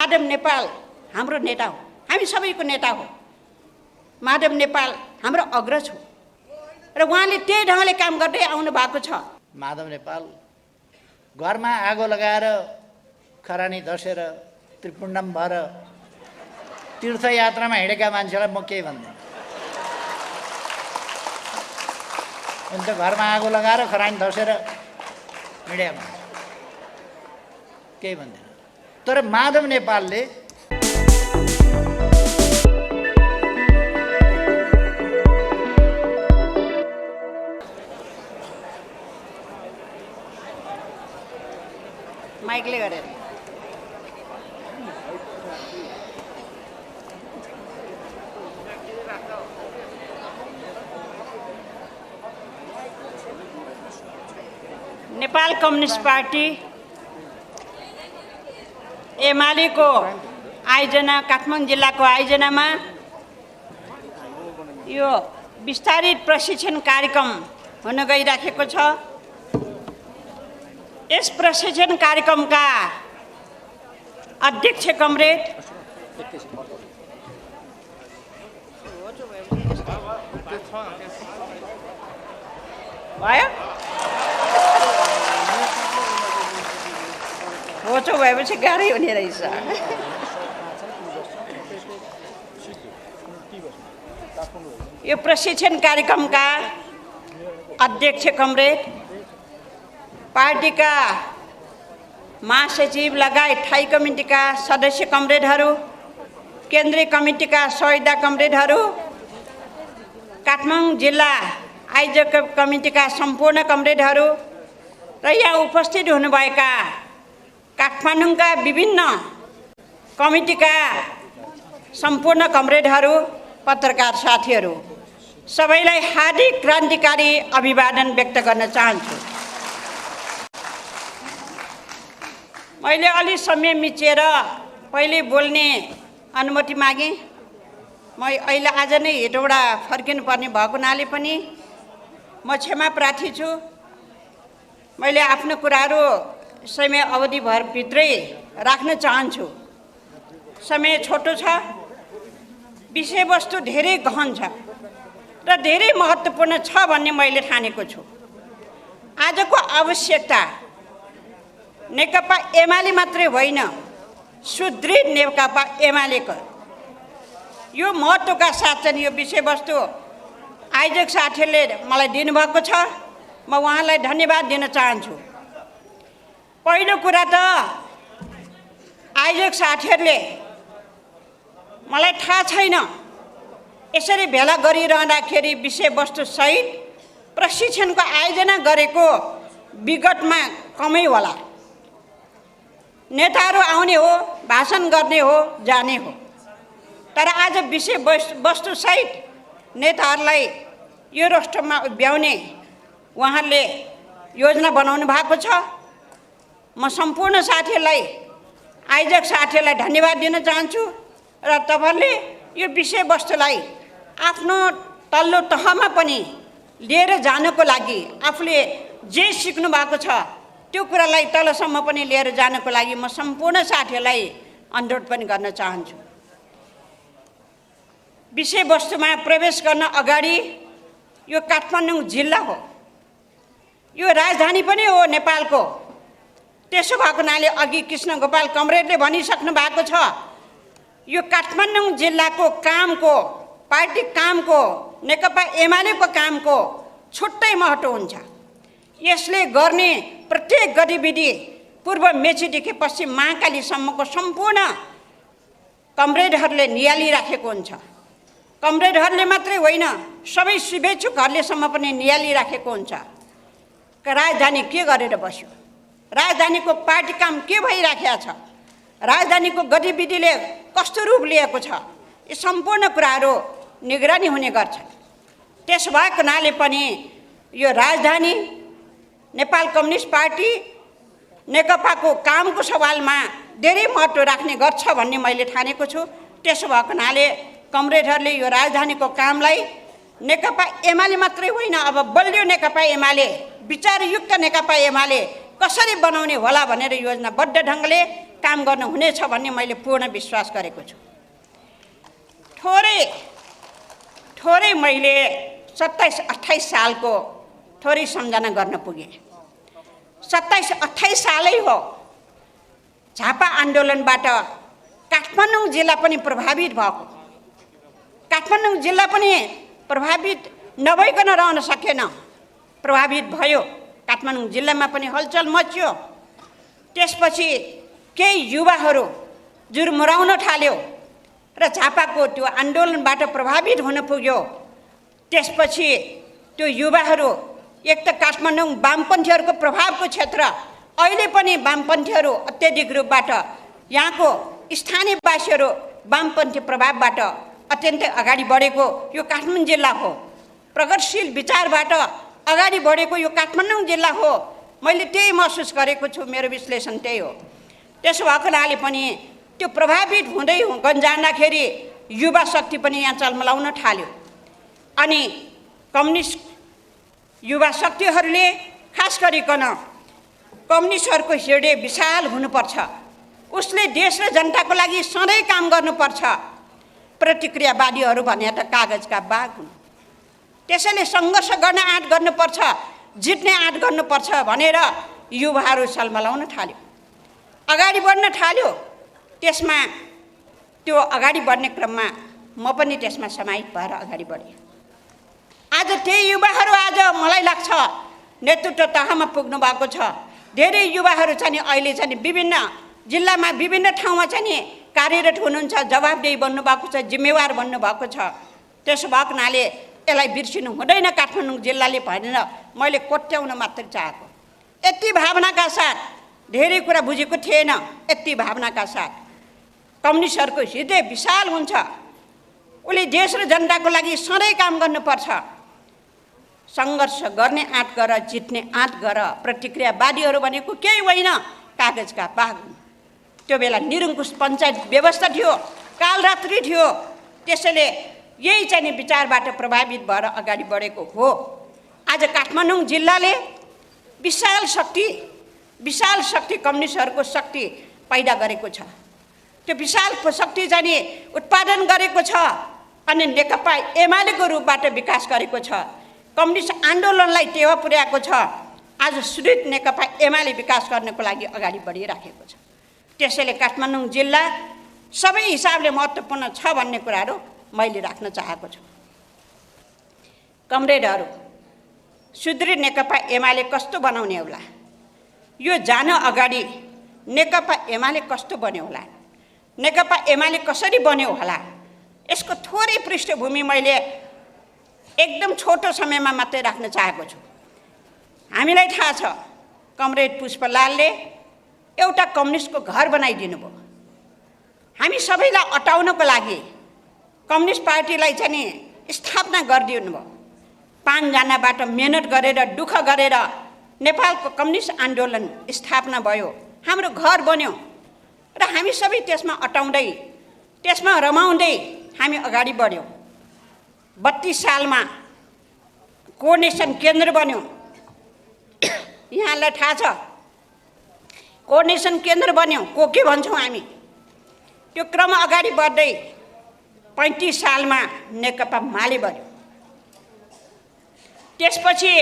माधव नेपाल हाम्रो नेता हो, हामी सबैको नेता हो। माधव नेपाल हाम्रो अग्रज हो र उहाँले त्यही ढङ्गले काम गर्दै आउनु भएको छ। माधव नेपाल घरमा आगो लगाएर खरानी दसेर त्रिपुण्डम भएर तीर्थयात्रामा हिँडेका मान्छेलाई म केही भन्दैन। उनी त घरमा आगो लगाएर खरानी दसेर हिँडेका मान्छे केही भन्दैन। तर माधव नेपालले माइकले गरेर नेपाल कम्युनिस्ट पार्टी एमालेको आयोजना काठमाडौँ जिल्लाको आयोजनामा यो विस्तारित प्रशिक्षण कार्यक्रम हुन गइराखेको छ। यस प्रशिक्षण कार्यक्रमका अध्यक्ष कमरेड भयो होचो भएपछि गाह्रै हुने रहेछ। यो प्रशिक्षण कार्यक्रमका अध्यक्ष कमरेड पार्टीका महासचिव लगायत स्थायी कमिटीका सदस्य कमरेडहरू, केन्द्रीय कमिटीका संविदा कमरेडहरू, काठमाडौँ जिल्ला आयोजक कमिटीका सम्पूर्ण कमरेडहरू र यहाँ उपस्थित हुनुभएका काठमाडौँका विभिन्न कमिटीका सम्पूर्ण कमरेडहरू, पत्रकार साथीहरू, सबैलाई हार्दिक क्रान्तिकारी अभिवादन व्यक्त गर्न चाहन्छु। मैले अलि समय मिचेर पहिले बोल्ने अनुमति मागेँ। म अहिले आज नै हेटौँडा फर्किनु पर्ने भएको हुनाले पनि म क्षमा प्रार्थी छु। मैले आफ्नो कुराहरू समय अवधिभर भित्रै राख्न चाहन्छु। समय छोटो छ, विषयवस्तु धेरै गहन छ र धेरै महत्त्वपूर्ण छ भन्ने मैले ठानेको छु। आजको आवश्यकता नेकपा एमाले मात्रै होइन, सुदृढ नेकपा एमालेको यो महत्त्वका साथ चाहिँ यो विषयवस्तु आयोजक साथीहरूले मलाई दिनुभएको छ। म उहाँलाई धन्यवाद दिन चाहन्छु। पहिलो कुरा त आयोजक साथीहरूले मलाई थाहा छैन यसरी भेला गरिरहँदाखेरि विषयवस्तुसहित प्रशिक्षणको आयोजना गरेको विगतमा कमै होला। नेताहरू आउने हो, भाषण गर्ने हो, जाने हो। तर आज विषयवस्तुसहित नेताहरूलाई यो रोस्टरमा उभ्याउने उहाँहरूले योजना बनाउनु भएको छ। म सम्पूर्ण साथीहरूलाई, आयोजक साथीहरूलाई धन्यवाद दिन चाहन्छु र तपाईँहरूले यो विषयवस्तुलाई आफ्नो तल्लो तहमा पनि लिएर जानको लागि, आफूले जे सिक्नु भएको छ त्यो कुरालाई तलसम्म पनि लिएर जानको लागि म सम्पूर्ण साथीहरूलाई अनुरोध पनि गर्न चाहन्छु। विषयवस्तुमा प्रवेश गर्न अगाडि यो काठमाडौँ जिल्ला हो, यो राजधानी पनि हो नेपालको। त्यसो भएको हुनाले अघि कृष्ण गोपाल कमरेडले भनिसक्नु भएको छ, यो काठमाडौँ जिल्लाको कामको, पार्टी कामको, नेकपा एमालेको कामको छुट्टै महत्त्व हुन्छ। यसले गर्ने प्रत्येक गतिविधि पूर्व मेचीदेखि पश्चिम महाकालीसम्मको सम्पूर्ण कमरेडहरूले नियालिराखेको हुन्छ। कमरेडहरूले मात्रै होइन, सबै शुभेच्छुकहरूलेसम्म पनि नियालिराखेको हुन्छ। राजधानी के गरेर बस्यो, राजधानीको पार्टी काम के भइराखेको छ, राजधानीको गतिविधिले कस्तो रूप लिएको छ, यी सम्पूर्ण कुराहरू निगरानी हुने गर्छ। त्यसो भएको हुनाले पनि यो राजधानी नेपाल कम्युनिस्ट पार्टी नेकपाको कामको सवालमा धेरै महत्त्व राख्ने गर्छ भन्ने मैले ठानेको छु। त्यसो भएको हुनाले कमरेडहरूले यो राजधानीको कामलाई नेकपा एमाले मात्रै होइन, अब बलियो नेकपा एमाले, विचारयुक्त नेकपा एमाले कसरी बनाउने होला भनेर योजनाबद्ध ढङ्गले काम गर्न हुनेछ भन्ने मैले पूर्ण विश्वास गरेको छु। थोरै मैले 27-28 सालको थोरै सम्झना गर्न पुगेँ। 27-28 सालै हो झापा आन्दोलनबाट काठमाडौँ जिल्ला पनि प्रभावित भएको। काठमाडौँ जिल्ला पनि प्रभावित नभइकन रहन सकेन, प्रभावित भयो। काठमाडौँ जिल्लामा पनि हलचल मच्यो। त्यसपछि केही युवाहरू जुर्मुराउन थाल्यो र झापाको त्यो आन्दोलनबाट प्रभावित हुन पुग्यो। त्यसपछि त्यो युवाहरू एक त काठमाडौँ वामपन्थीहरूको प्रभावको क्षेत्र, अहिले पनि वामपन्थीहरू अत्याधिक रूपबाट यहाँको स्थानीयवासीहरू वामपन्थी प्रभावबाट अत्यन्तै अगाडि बढेको यो काठमाडौँ जिल्ला हो। प्रगतिशील विचारबाट अगाडि बढेको यो काठमाडौँ जिल्ला हो। मैले त्यही महसुस गरेको छु, मेरो विश्लेषण त्यही हो। त्यसो भएको हुनाले पनि त्यो प्रभावित हुँदै जाँदाखेरि युवा शक्ति पनि यहाँ चलमलाउन थाल्यो। अनि कम्युनिस्ट युवा शक्तिहरूले खास गरिकन कम्युनिस्टहरूको हृदय विशाल हुनुपर्छ, उसले देश र जनताको लागि सधैँ काम गर्नुपर्छ। प्रतिक्रियावादीहरू भने त कागजका बाघ हुन्। त्यसैले सङ्घर्ष गर्न आँट गर्नुपर्छ, जित्ने आँट गर्नुपर्छ भनेर युवाहरू सलमलाउन थाल्यो, अगाडि बढ्न थाल्यो। त्यसमा त्यो अगाडि बढ्ने क्रममा म पनि त्यसमा समाहित भएर अगाडि बढेँ। आज त्यही युवाहरू आज मलाई लाग्छ नेतृत्व तहमा पुग्नु भएको छ। धेरै युवाहरू चाहिँ अहिले चाहिँ विभिन्न जिल्लामा विभिन्न ठाउँमा चाहिँ कार्यरत हुनुहुन्छ, जवाबदेही बन्नुभएको छ, जिम्मेवार बन्नुभएको छ। त्यसो भएको हुनाले यसलाई बिर्सिनु हुँदैन काठमाडौँ जिल्लाले भनेर मैले कोट्याउन मात्र चाहेको। यति भावनाका साथ, धेरै कुरा बुझेको थिएन, यति भावनाका साथ कम्युनिस्टहरूको हृदय विशाल हुन्छ, उसले देश र जनताको लागि सधैँ काम गर्नुपर्छ। सङ्घर्ष गर्ने आँट गर, जित्ने आँट गर। प्रतिक्रियावादीहरू भनेको केही होइन, कागजका बाघ। त्यो बेला निरङ्कुश पञ्चायत व्यवस्था थियो, कालरात्रि थियो। त्यसैले यही चाहिँ विचारबाट प्रभावित भएर अगाडि बढेको हो। आज काठमाडौँ जिल्लाले विशाल शक्ति कम्युनिस्टहरूको शक्ति पैदा गरेको छ। त्यो विशाल शक्ति चाहिँ उत्पादन गरेको छ अनि नेकपा एमालेको रूपबाट विकास गरेको छ। कम्युनिस्ट आन्दोलनलाई टेवा पुर्याएको छ। आज सुदृढ नेकपा एमाले विकास गर्नको लागि अगाडि बढिराखेको छ। त्यसैले काठमाडौँ जिल्ला सबै हिसाबले महत्त्वपूर्ण छ भन्ने कुराहरू मैले राख्न चाहेको छु। कमरेडहरू, सुदृढ नेकपा एमाले कस्तो बनाउने होला, यो जान अगाडि नेकपा एमाले कस्तो बन्यो होला, नेकपा एमाले कसरी बन्यो होला, यसको थोरै पृष्ठभूमि मैले एकदम छोटो समयमा मात्रै राख्न चाहेको छु। हामीलाई थाहा छ कमरेड पुष्पलालले एउटा कम्युनिस्टको घर बनाइदिनु भयो। हामी सबैलाई अटाउनको लागि कम्युनिस्ट पार्टीलाई चाहिँ स्थापना गरिदिनु भयो। 5 जनाबाट मेहनत गरेर दुःख गरेर नेपालको कम्युनिस्ट आन्दोलन स्थापना भयो, हाम्रो घर बन्यो र हामी सबै त्यसमा अटाउँदै त्यसमा रमाउँदै हामी अगाडि बढ्यौँ। 32 सालमा कोअर्डिनेसन केन्द्र बन्यो। यहाँलाई थाहा छ कोअर्डिनेसन केन्द्र बन्यो, के भन्छौँ हामी। त्यो क्रम अगाडि बढ्दै 35 सालमा नेकपा माले बन्यो। त्यसपछि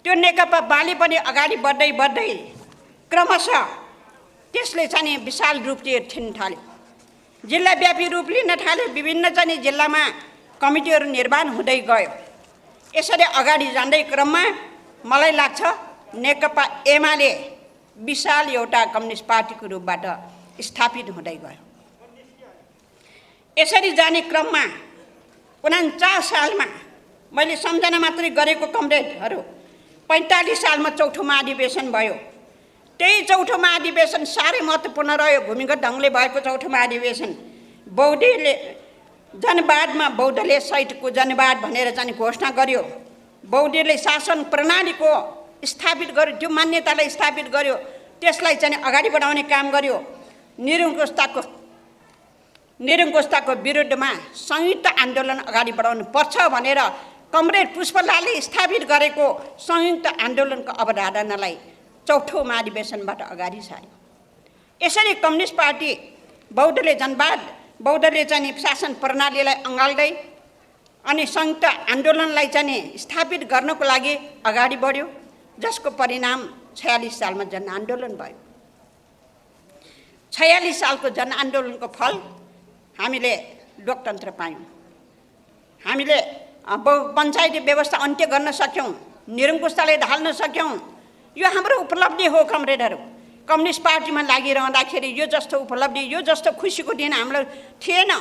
त्यो नेकपा माले पनि अगाडि बढ्दै क्रमशः त्यसले चाहिँ विशाल रूप लिन थाल्यो, जिल्लाव्यापी रूप लिन थाल्यो। विभिन्न चाहिँ जिल्लामा कमिटीहरू निर्माण हुँदै गयो। यसरी अगाडि जाँदै क्रममा मलाई लाग्छ नेकपा एमाले विशाल एउटा कम्युनिस्ट पार्टीको रूपबाट स्थापित हुँदै गयो। यसरी जाने क्रममा 49 सालमा मैले सम्झना मात्रै गरेको कमरेडहरू 45 सालमा चौथो महाधिवेशन भयो। त्यही चौथो महाधिवेशन साह्रै महत्त्वपूर्ण रह्यो, भूमिगत ढङ्गले भएको चौथो महाधिवेशन। बौद्धले जनवादमा बौद्धले सहितको जनवाद भनेर चाहिँ घोषणा गर्यो। बौद्धले शासन प्रणालीको स्थापित गर्यो, त्यो मान्यतालाई स्थापित गर्यो, त्यसलाई चाहिँ अगाडि बढाउने काम गर्यो। निरङ्कुशताको विरुद्धमा संयुक्त आन्दोलन अगाडि बढाउनु पर्छ भनेर कमरेड पुष्पलालले स्थापित गरेको संयुक्त आन्दोलनको अवधारणालाई चौथो महाधिवेशनबाट अगाडि सार्यो। यसरी कम्युनिस्ट पार्टी बौद्धले जनवाद, बौद्धले चाहिँ शासन प्रणालीलाई अँगाल्दै अनि संयुक्त आन्दोलनलाई चाहिँ स्थापित गर्नको लागि अगाडि बढ्यो, जसको परिणाम 46 सालमा जनआन्दोलन भयो। 46 सालको जनआन्दोलनको फल हामीले लोकतन्त्र पायौँ, हामीले पञ्चायती व्यवस्था अन्त्य गर्न सक्यौँ, निरङ्कुशतालाई ढाल्न सक्यौँ। यो हाम्रो उपलब्धि हो कमरेडहरू। कम्युनिस्ट पार्टीमा लागिरहँदाखेरि यो जस्तो उपलब्धि, यो जस्तो खुसीको दिन हामीलाई थिएन,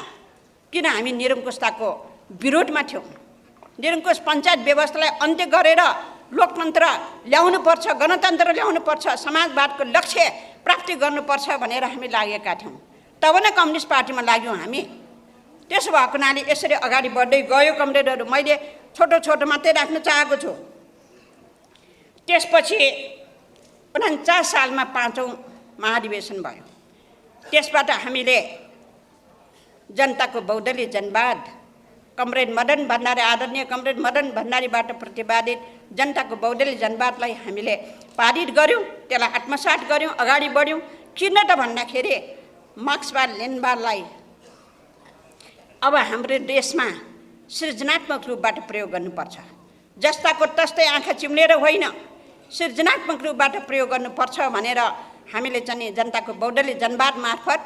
किन हामी निरङ्कुशताको विरोधमा थियौँ। निरङ्कुश पञ्चायत व्यवस्थालाई अन्त्य गरेर लोकतन्त्र ल्याउनुपर्छ, गणतन्त्र ल्याउनुपर्छ, समाजवादको लक्ष्य प्राप्ति गर्नुपर्छ भनेर हामी लागेका थियौँ। तब नै कम्युनिस्ट पार्टीमा लाग्यौँ हामी। त्यसो भएको हुनाले यसरी अगाडि बढ्दै गयो कमरेडहरू। मैले छोटो छोटो मात्रै राख्न चाहेको छु। त्यसपछि 49 सालमा 5औं महाधिवेशन भयो। त्यसबाट हामीले जनताको बहुदलीय जनवाद, कमरेड मदन भण्डारी, आदरणीय कमरेड मदन भण्डारीबाट प्रतिपादित जनताको बहुदलीय जनवादलाई हामीले पारित गऱ्यौँ, त्यसलाई आत्मसात गऱ्यौँ, अगाडि बढ्यौँ। किन त भन्दाखेरि मार्क्सवाद लेनिनवादलाई अब हाम्रो देशमा सृजनात्मक रूपबाट प्रयोग गर्नुपर्छ। जस्ताको तस्तै आँखा चिम्लेर होइन, सृजनात्मक रूपबाट प्रयोग गर्नुपर्छ भनेर हामीले चाहिँ जनताको बहुदलीय जनवाद मार्फत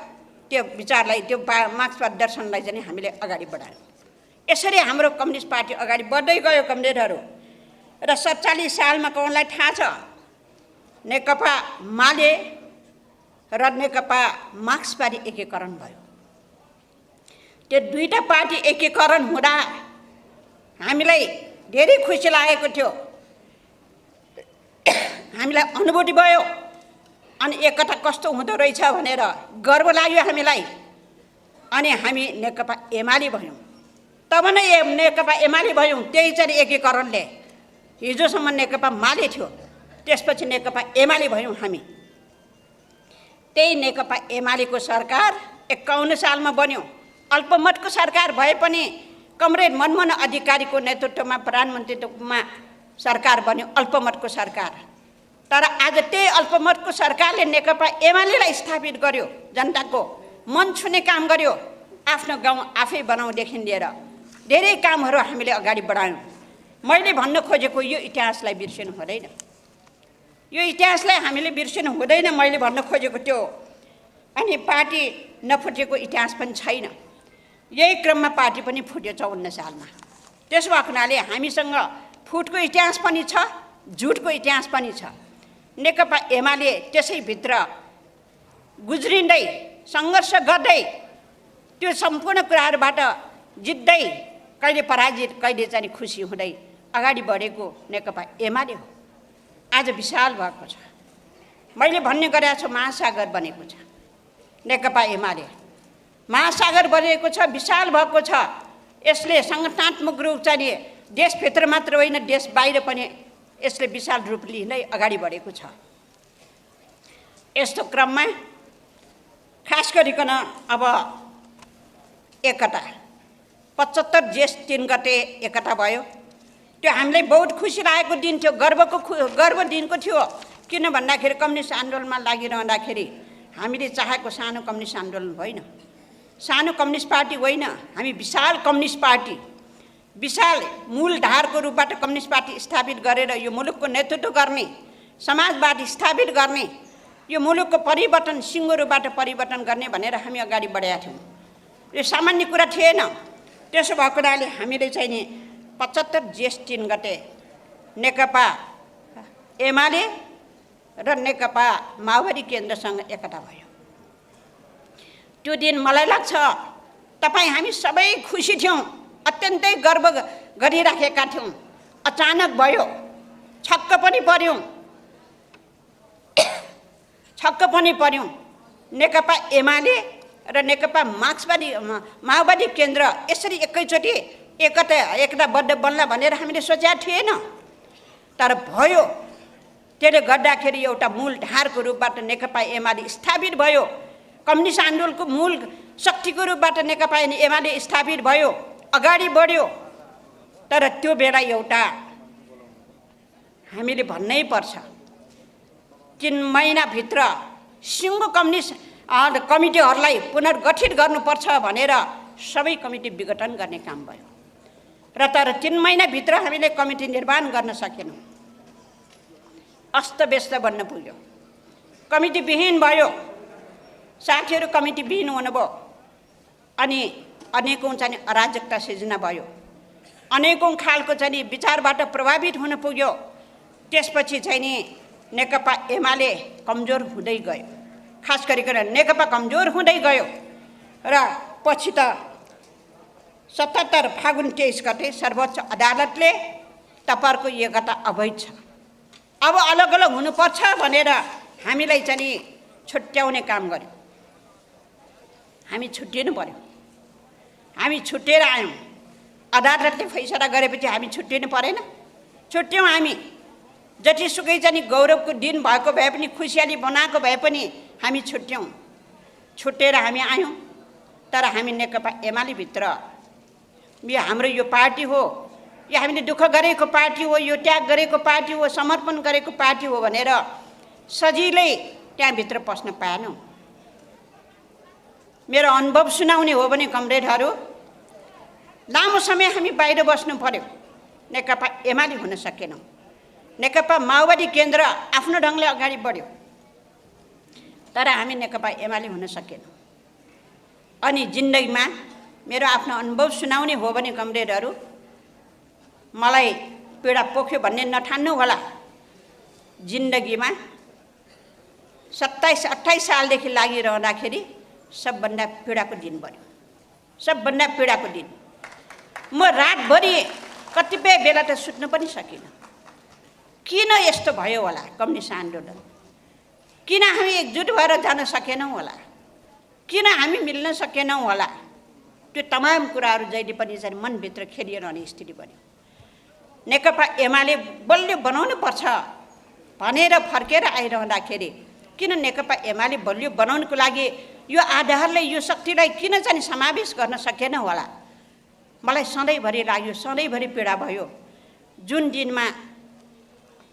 त्यो विचारलाई, त्यो मार्क्सवाद दर्शनलाई चाहिँ हामीले अगाडि बढायौँ। यसरी हाम्रो कम्युनिस्ट पार्टी अगाडि बढ्दै गयो कमरेडहरू। र 47 सालमा कौनलाई थाहा छ, नेकपा माले र नेकपा मार्क्सवादी एकीकरण भयो। त्यो दुईटा पार्टी एकीकरण हुँदा हामीलाई धेरै खुसी लागेको थियो, हामीलाई अनुभूति भयो। अनि एकता कस्तो हुँदो रहेछ भनेर गर्व लाग्यो हामीलाई। अनि हामी नेकपा एमाले भयौँ। तब नै नेकपा एमाले भयौँ। त्यही चाहिँ एकीकरणले, हिजोसम्म नेकपा माले थियो, त्यसपछि नेकपा एमाले भयौँ हामी। त्यही नेकपा एमालेको सरकार 51 सालमा बन्यो। अल्पमतको सरकार भए पनि कमरेड मनमोहन अधिकारीको नेतृत्वमा प्रधानमन्त्रीत्वमा सरकार बन्यो, अल्पमतको सरकार। तर आज त्यही अल्पमतको सरकारले नेकपा एमालेलाई स्थापित गर्यो, जनताको मन छुने काम गर्यो। आफ्नो गाउँ आफै बनाउदेखि लिएर धेरै कामहरू हामीले अगाडि बढायौँ। मैले भन्न खोजेको यो इतिहासलाई बिर्सिनु हुँदैन, यो इतिहासलाई हामीले बिर्सिनु हुँदैन मैले भन्न खोजेको त्यो। अनि पार्टी नफुटेको इतिहास पनि छैन। यही क्रममा पार्टी पनि फुट्यो 54 सालमा। त्यसो भएको हुनाले हामीसँग फुटको इतिहास पनि छ, झुटको इतिहास पनि छ। नेकपा एमाले त्यसैभित्र गुज्रिँदै सङ्घर्ष गर्दै त्यो सम्पूर्ण कुराहरूबाट जित्दै कहिले पराजित कहिले चाहिँ खुसी हुँदै अगाडि बढेको नेकपा एमाले हो। आज विशाल भएको छ। मैले भन्ने गरेको छु, महासागर बनेको छ नेकपा एमाले। महासागर बनेको छ, विशाल भएको छ। यसले सङ्गठनात्मक रूप चाहिँ देशभित्र मात्र होइन, देश बाहिर पनि यसले विशाल रूप लिँदै अगाडि बढेको छ। यस्तो क्रममा खास गरिकन अब एकता 75 जेठ 3 गते एकता भयो। त्यो हामीलाई बहुत खुसी लागेको दिन थियो, गर्व दिनको थियो। किन भन्दाखेरि कम्युनिस्ट आन्दोलनमा लागिरहँदाखेरि हामीले चाहेको सानो कम्युनिस्ट आन्दोलन होइन, सानो कम्युनिस्ट पार्टी होइन, हामी विशाल कम्युनिस्ट पार्टी, विशाल मूलधारको रूपबाट कम्युनिस्ट पार्टी स्थापित गरेर यो मुलुकको नेतृत्व गर्ने, समाजवाद स्थापित गर्ने, यो मुलुकको परिवर्तन सिङ्गो रूपबाट परिवर्तन गर्ने भनेर हामी अगाडि बढेका थियौँ। यो सामान्य कुरा थिएन। त्यसो भएको हुनाले हामीले चाहिँ नि 75 जेठ 3 गते नेकपा एमाले र नेकपा माओवादी केन्द्रसँग एकता भयो। त्यो दिन मलाई लाग्छ तपाईँ हामी सबै खुसी थियौँ, अत्यन्तै गर्व गरिराखेका थियौँ। अचानक भयो, छक्क पनि पर्यौँ। नेकपा एमाले र नेकपा माओवादी केन्द्र यसरी एकैचोटि एकताबद्ध बन्ला भनेर हामीले सोचेका थिएन। तर भयो। त्यसले गर्दाखेरि एउटा मूल धारको रूपबाट नेकपा एमाले स्थापित भयो। कम्युनिस्ट आन्दोलनको मूल शक्तिको रूपबाट नेकपा एमाले स्थापित भयो, अगाडि बढ्यो। तर त्यो बेला एउटा हामीले भन्नै पर्छ, 3 महिनाभित्र सिङ्गो कम्युनिस्ट कमिटीहरूलाई पुनर्गठित गर्नुपर्छ भनेर सबै कमिटी विघटन गर्ने काम भयो र तर 3 महिनाभित्र हामीले कमिटी निर्माण गर्न सकेनौँ। अस्तव्यस्त बन्न पुग्यो, कमिटी विहीन भयो, साथीहरू कमिटी विहीन हुनुभयो अनि अनेकौँ चाहिँ अराजकता सिर्जना भयो, अनेकौँ खालको चाहिँ विचारबाट प्रभावित हुन पुग्यो। त्यसपछि चाहिँ नि नेकपा एमाले कमजोर हुँदै गयो, खास गरिकन नेकपा कमजोर हुँदै गयो र पछि त 77 फागुन 23 गते सर्वोच्च अदालतले तपाईँहरूको एकता अवैध छ, अब अलग अलग हुनुपर्छ भनेर हामीलाई चाहिँ छुट्याउने काम गर्यो। हामी छुट्टिनु पर्यो, हामी छुट्टिएर आयौँ। अदालतले फैसला गरेपछि हामी छुट्टिनु परेन? छुट्यौँ हामी। जतिसुकै चाहिँ गौरवको दिन भएको भए पनि, खुसियाली बनाएको भए पनि हामी छुट्यौँ। छुट्टिएर हामी आयौँ। तर हामी नेकपा एमालेभित्र यो हाम्रो यो पार्टी हो, यो हामीले दुःख गरेको पार्टी हो, यो त्याग गरेको पार्टी हो, समर्पण गरेको पार्टी हो भनेर सजिलै त्यहाँभित्र पस्न पाएनौँ। मेरो अनुभव सुनाउने हो भने कमरेडहरू, लामो समय हामी बाहिर बस्नु पर्यो, नेकपा एमाले हुन सकेनौँ। नेकपा माओवादी केन्द्र आफ्नो ढङ्गले अगाडि बढ्यो, तर हामी नेकपा एमाले हुन सकेनौँ। अनि जिन्दगीमा मेरो आफ्नो अनुभव सुनाउने हो भने कमरेडहरू, मलाई पीडा पोख्यो भन्ने नठान्नु होला। जिन्दगीमा 27-28 सालदेखि लागिरहँदाखेरि सबभन्दा पीडाको दिन बन्यो, सबभन्दा पीडाको दिन। म रातभरि कतिपय बेला त सुत्न पनि सकिनँ। किन यस्तो भयो होला कम्युनिस्ट आन्दोलन? किन हामी एकजुट भएर जान सकेनौँ होला? किन हामी मिल्न सकेनौँ होला? त्यो तमाम कुराहरू जहिले पनि चाहिँ मनभित्र खेलिरहने स्थिति बन्यो। नेकपा एमाले बलियो बनाउनु पर्छ भनेर फर्केर आइरहँदाखेरि किन नेकपा एमाले बलियो बनाउनको लागि यो आधारले, यो शक्तिलाई किन चाहिँ समावेश गर्न सकेन होला? मलाई सधैँभरि लाग्यो, सधैँभरि पीडा भयो। जुन दिनमा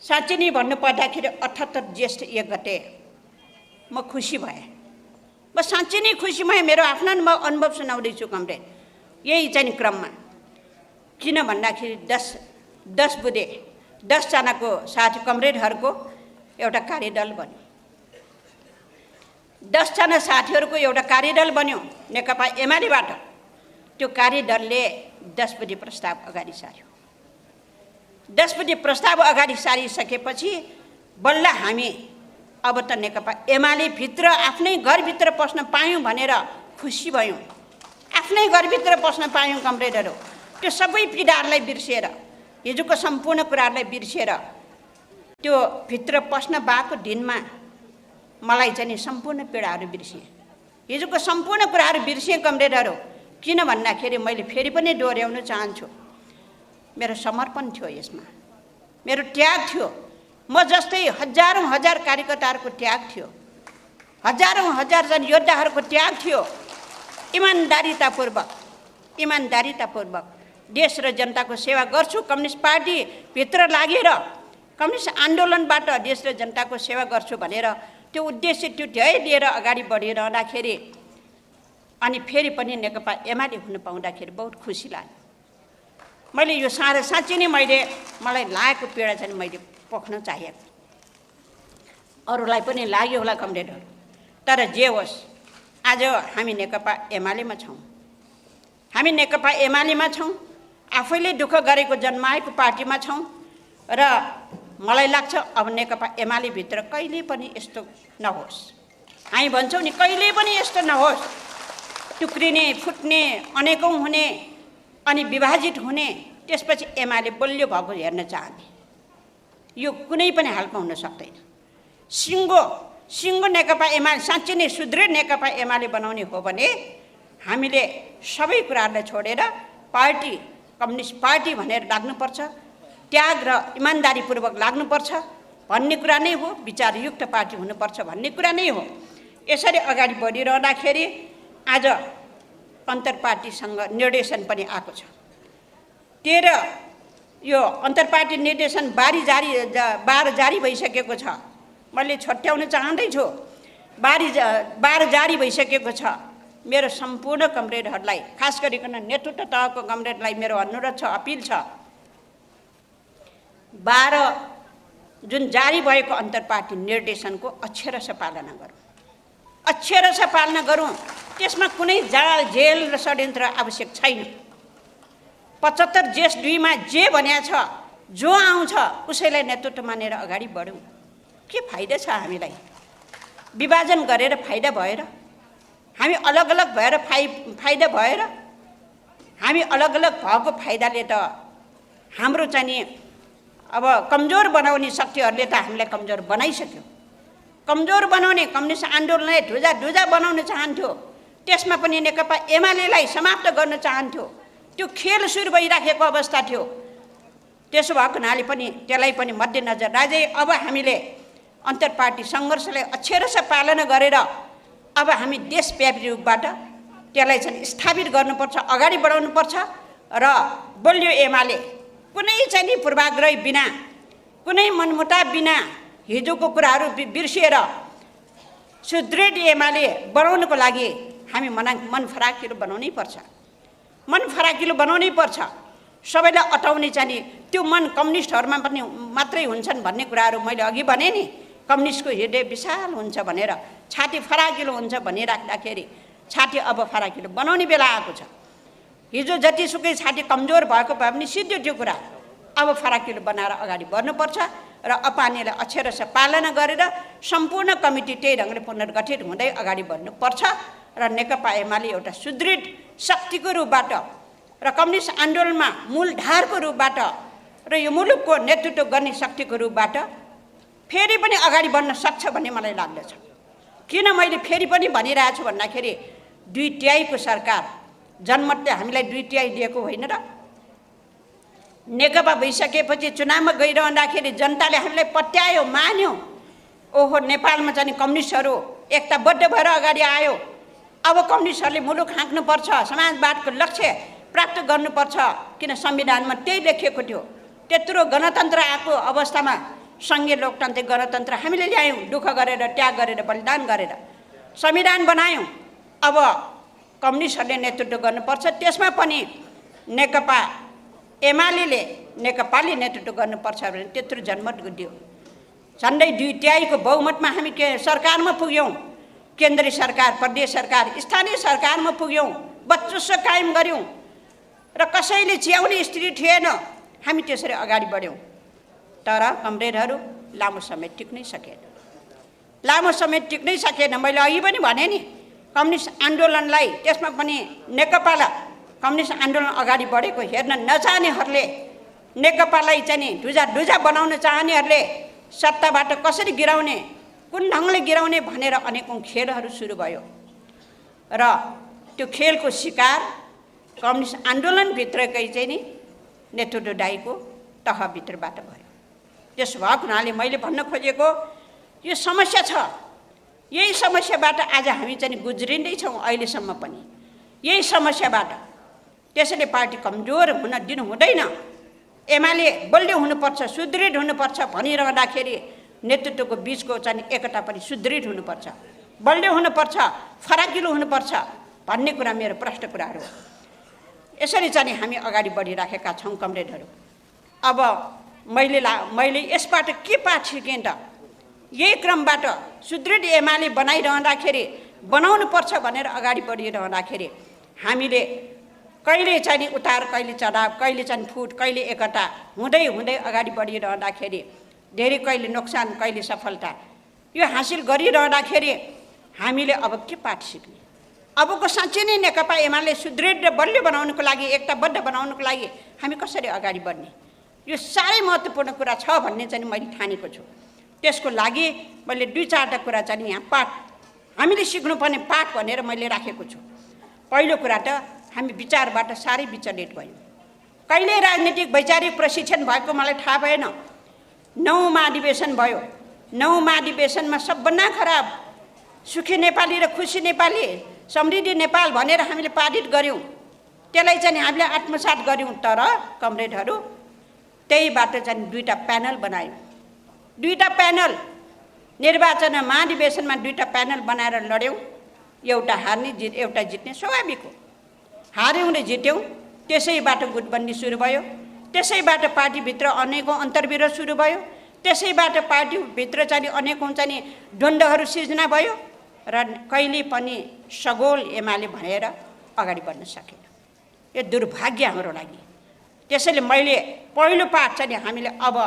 साँच्चै नै भन्नुपर्दाखेरि 78 ज्येष्ठ 1 गते म खुसी भएँ। म साँच्चै नै खुसी भएँ। मेरो आफ्नो अनुभव सुनाउँदैछु कमरेड। यही चाहिँ क्रममा किन भन्दाखेरि 10 बुधे 10 जनाको साथी कमरेडहरूको एउटा कार्यदल बन्यो। 10 जना साथीहरूको एउटा कार्यदल बन्यो नेकपा एमालेबाट। त्यो कार्यदलले 10 बुधे प्रस्ताव अगाडि सार्यो। 10 बुधे प्रस्ताव अगाडि सारिसकेपछि बल्ल हामी अब त नेकपा एमाले भित्र आफ्नै घरभित्र पस्न पायौँ भनेर खुसी भयौँ। आफ्नै घरभित्र पस्न पायौँ कमरेडहरू। त्यो सबै पीडाहरूलाई बिर्सिएर, हिजोको सम्पूर्ण कुराहरूलाई बिर्सिएर त्यो भित्र पस्न भएको दिनमा मलाई चाहिँ सम्पूर्ण पीडाहरू बिर्सिए, हिजोको सम्पूर्ण कुराहरू बिर्सिए कमरेडहरू। किन भन्दाखेरि मैले फेरि पनि दोहोऱ्याउन चाहन्छु, मेरो समर्पण थियो यसमा, मेरो त्याग थियो। म जस्तै हजारौँ हजार कार्यकर्ताहरूको त्याग थियो, हजारौँ हजार जन योद्धाहरूको त्याग थियो। इमान्दारितापूर्वक देश र जनताको सेवा गर्छु, कम्युनिस्ट पार्टीभित्र लागेर कम्युनिस्ट आन्दोलनबाट देश र जनताको सेवा गर्छु भनेर त्यो उद्देश्य, त्यो ध्येय लिएर अगाडि बढिरहँदाखेरि अनि फेरि पनि नेकपा एमाले हुन पाउँदाखेरि बहुत खुसी लाग्यो। मैले यो साँच्चै नै मलाई लागेको पीडा चाहिँ मैले पोख्न चाहेको। अरूलाई पनि लाग्यो होला कमरेडहरू। तर जे होस्, आज हामी नेकपा एमालेमा छौँ। हामी नेकपा एमालेमा छौँ, आफैले दुःख गरेको जन्माएको पार्टीमा छौँ र मलाई लाग्छ अब नेकपा एमालेभित्र कहिले पनि यस्तो नहोस्। हामी भन्छौँ नि, कहिले पनि यस्तो नहोस्। टुक्रिने, फुट्ने, अनेकौँ हुने अनि विभाजित हुने, त्यसपछि एमाले बलियो भएको हेर्न चाहने, यो कुनै पनि हालमा हुन सक्दैन। सिङ्गो नेकपा एमाले, साँच्चै नै सुदृढ नेकपा एमाले बनाउने हो भने हामीले सबै कुराहरूलाई छोडेर पार्टी, कम्युनिस्ट पार्टी भनेर लाग्नुपर्छ, त्याग र इमान्दारीपूर्वक लाग्नुपर्छ भन्ने कुरा नै हो। विचारयुक्त पार्टी हुनुपर्छ भन्ने कुरा नै हो। यसरी अगाडि बढिरहँदाखेरि आज अन्तर्पार्टीसँग निर्देशन पनि आएको छ। 13 यो अन्तर्पार्टी निर्देशन 12 जारी भइसकेको छ। मैले छट्याउन चाहँदैछु, बार जारी भइसकेको छ। मेरो सम्पूर्ण कमरेडहरूलाई, खास गरिकन नेतृत्व तहको कमरेडलाई मेरो अनुरोध छ, अपिल छ, 12 जुन जारी भएको अन्तर्पार्टी निर्देशनको अक्षरशः पालना गरौँ, अक्षरशः पालना गरौँ। त्यसमा कुनै जाल, जेल र षड्यन्त्र आवश्यक छैन। 75 जेस 2 मा जे भनिएको छ, जो आउँछ उसैलाई नेतृत्व मानेर अगाडि बढौँ। के फाइदा छ हामीलाई? विभाजन गरेर फाइदा भएर, हामी अलग अलग भएर फाइदा भएर, हामी अलग अलग भएको फाइदाले त हाम्रो चाहिँ नि अब कमजोर बनाउने शक्तिहरूले त हामीलाई कमजोर बनाइसक्यो। कमजोर बनाउने कम्युनिस्ट आन्दोलनलाई ढुजा बनाउन चाहन्थ्यो। त्यसमा पनि नेकपा एमालेलाई समाप्त गर्न चाहन्थ्यो। त्यो खेल सुरु भइराखेको अवस्था थियो। त्यसो भएको हुनाले पनि त्यसलाई पनि मध्यनजर राख्दै अब हामीले अन्तर्पार्टी सङ्घर्षलाई अक्षरशः पालना गरेर अब हामी देशव्यापी रूपबाट त्यसलाई चाहिँ स्थापित गर्नुपर्छ, अगाडि बढाउनुपर्छ। र बलियो एमाले कुनै चाहिँ नि पूर्वाग्रह बिना, कुनै मनमुटाव बिना, हिजोको कुराहरू बिर्सिएर सुदृढ एमाले बनाउनको लागि हामी मन फराकिलो बनाउनै पर्छ, मन फराकिलो बनाउनै पर्छ। सबैलाई अटाउने चाहिँ त्यो मन कम्युनिस्टहरूमा पनि मात्रै हुन्छन् भन्ने कुराहरू मैले अघि भने नि। कम्युनिस्टको हृदय विशाल हुन्छ भनेर, छाती फराकिलो हुन्छ भनिराख्दाखेरि छाती अब फराकिलो बनाउने बेला आएको छ। हिजो जतिसुकै छाती कमजोर भएको भए पनि सिद्धियो त्यो कुरा। अब फराकिलो बनाएर अगाडि बढ्नुपर्छ र अपानीलाई अक्षरशः पालना गरेर सम्पूर्ण कमिटी त्यही ढङ्गले पुनर्गठित हुँदै अगाडि बढ्नुपर्छ र नेकपा एमाले एउटा सुदृढ शक्तिको रूपबाट र कम्युनिस्ट आन्दोलनमा मूलधारको रूपबाट र यो मुलुकको नेतृत्व गर्ने शक्तिको रूपबाट फेरि पनि अगाडि बढ्न सक्छ भन्ने मलाई लाग्दछ। किन मैले फेरि पनि भनिरहेको छु भन्दाखेरि 2/3 को सरकार, जनमतले हामीलाई 2/3 दिएको होइन र। नेकपा भइसकेपछि चुनावमा गइरहँदाखेरि जनताले हामीलाई पत्यायो, मान्यो। ओहो, नेपालमा चाहिँ कम्युनिस्टहरू एकताबद्ध भएर अगाडि आयो। अब कम्युनिस्टहरूले मुलुक हाँक्नुपर्छ, समाजवादको लक्ष्य प्राप्त गर्नुपर्छ, किन संविधानमा त्यही लेखिएको थियो। त्यत्रो गणतन्त्र आएको अवस्थामा सङ्घीय लोकतान्त्रिक गणतन्त्र हामीले ल्यायौँ, दुःख गरेर, त्याग गरेर, बलिदान गरेर संविधान बनायौँ। अब कम्युनिस्टहरूले नेतृत्व गर्नुपर्छ। त्यसमा पनि नेकपा एमाले नेकपाले नेतृत्व गर्नुपर्छ भने त्यत्रो जनमत दियो। झन्डै 2/3 को बहुमतमा हामी सरकारमा पुग्यौँ। केन्द्रीय सरकार, प्रदेश सरकार, स्थानीय सरकारमा पुग्यौँ, वर्चस्व कायम गऱ्यौँ र कसैले च्याउने स्थिति थिएन। हामी त्यसरी अगाडि बढ्यौँ। तर कमरेडहरू लामो समय टिक्नै सकेन, लामो समय टिक्नै सकेन। मैले अघि पनि भने नि, कम्युनिस्ट आन्दोलनलाई, त्यसमा पनि नेकपालाई कम्युनिस्ट आन्दोलन अगाडि बढेको हेर्न नचाहनेहरूले, नेकपालाई चाहिँ ढुजा बनाउन चाहनेहरूले सत्ताबाट कसरी गिराउने, कुन ढङ्गले गिराउने भनेर अनेकौँ खेलहरू सुरु भयो र त्यो खेलको शिकार कम्युनिस्ट आन्दोलनभित्रकै चाहिँ नि नेतृत्वदायीको तहभित्रबाट भयो। त्यसो भएको हुनाले मैले भन्न खोजेको यो समस्या छ। यही समस्याबाट आज हामी चाहिँ गुज्रिँदैछौँ अहिलेसम्म पनि, यही समस्याबाट। त्यसैले पार्टी कमजोर हुन दिनु हुँदैन। एमाले बलियो हुनुपर्छ, सुदृढ हुनुपर्छ भनिरहँदाखेरि नेतृत्वको बिचको चाहिँ एकता पनि सुदृढ हुनुपर्छ, बलियो हुनुपर्छ, फराकिलो हुनुपर्छ भन्ने कुरा मेरो प्रष्ट कुराहरू हो। यसरी चाहिँ हामी अगाडि बढिराखेका छौँ कमरेडहरू। अब मैले यसबाट के पाठ सिकेँ त? यही क्रमबाट सुदृढ एमाले बनाइरहँदाखेरि, बनाउनुपर्छ भनेर अगाडि बढिरहँदाखेरि हामीले कहिले चाहिँ उतार, कहिले चढाव, कहिले चाहिँ फुट, कहिले एकता हुँदै हुँदै अगाडि बढिरहँदाखेरि धेरै कहिले नोक्सान, कहिले सफलता यो हासिल गरिरहँदाखेरि हामीले अब के पाठ सिक्ने? अबको साँच्चै नै नेकपा एमाले सुदृढ र बलियो बनाउनको लागि, एकताबद्ध बनाउनको लागि हामी कसरी अगाडि बढ्ने? यो साह्रै महत्त्वपूर्ण कुरा छ भन्ने चाहिँ मैले ठानेको छु। त्यसको लागि मैले 2-4टा कुरा चाहिँ यहाँ पाठ, हामीले सिक्नुपर्ने पाठ भनेर मैले राखेको छु। पहिलो कुरा त हामी विचारबाट साह्रै विचलित भयौँ। कहिले राजनीतिक वैचारिक प्रशिक्षण भएको मलाई थाहा भएन। 9 महाधिवेशन भयो। 9 महाधिवेशनमा सबभन्दा खराब सुखी नेपाली र खुसी नेपाली, समृद्धि नेपाल भनेर हामीले पारित गऱ्यौँ। त्यसलाई चाहिँ हामीले आत्मसात गऱ्यौँ। तर कमरेडहरू त्यहीबाट चाहिँ 2टा प्यानल बनायौँ। 2टा प्यानल निर्वाचन महाधिवेशनमा 2टा प्यानल बनाएर लड्यौँ, एउटा हार्ने एउटा जित्ने स्वाभाविक हो। हार्यौँ र जित्यौँ, त्यसैबाट गुटबन्दी सुरु भयो, त्यसैबाट पार्टीभित्र अनेकौँ अन्तर्विरोध सुरु भयो, त्यसैबाट पार्टीभित्र चाहिँ अनेकौँ चाहिँ द्वन्द्वहरू सिर्जना भयो र कहिले पनि सगोल एमाले भनेर अगाडि बढ्न सकेन। यो दुर्भाग्य हाम्रो लागि। त्यसैले मैले पहिलो पाठ चाहिँ हामीले अब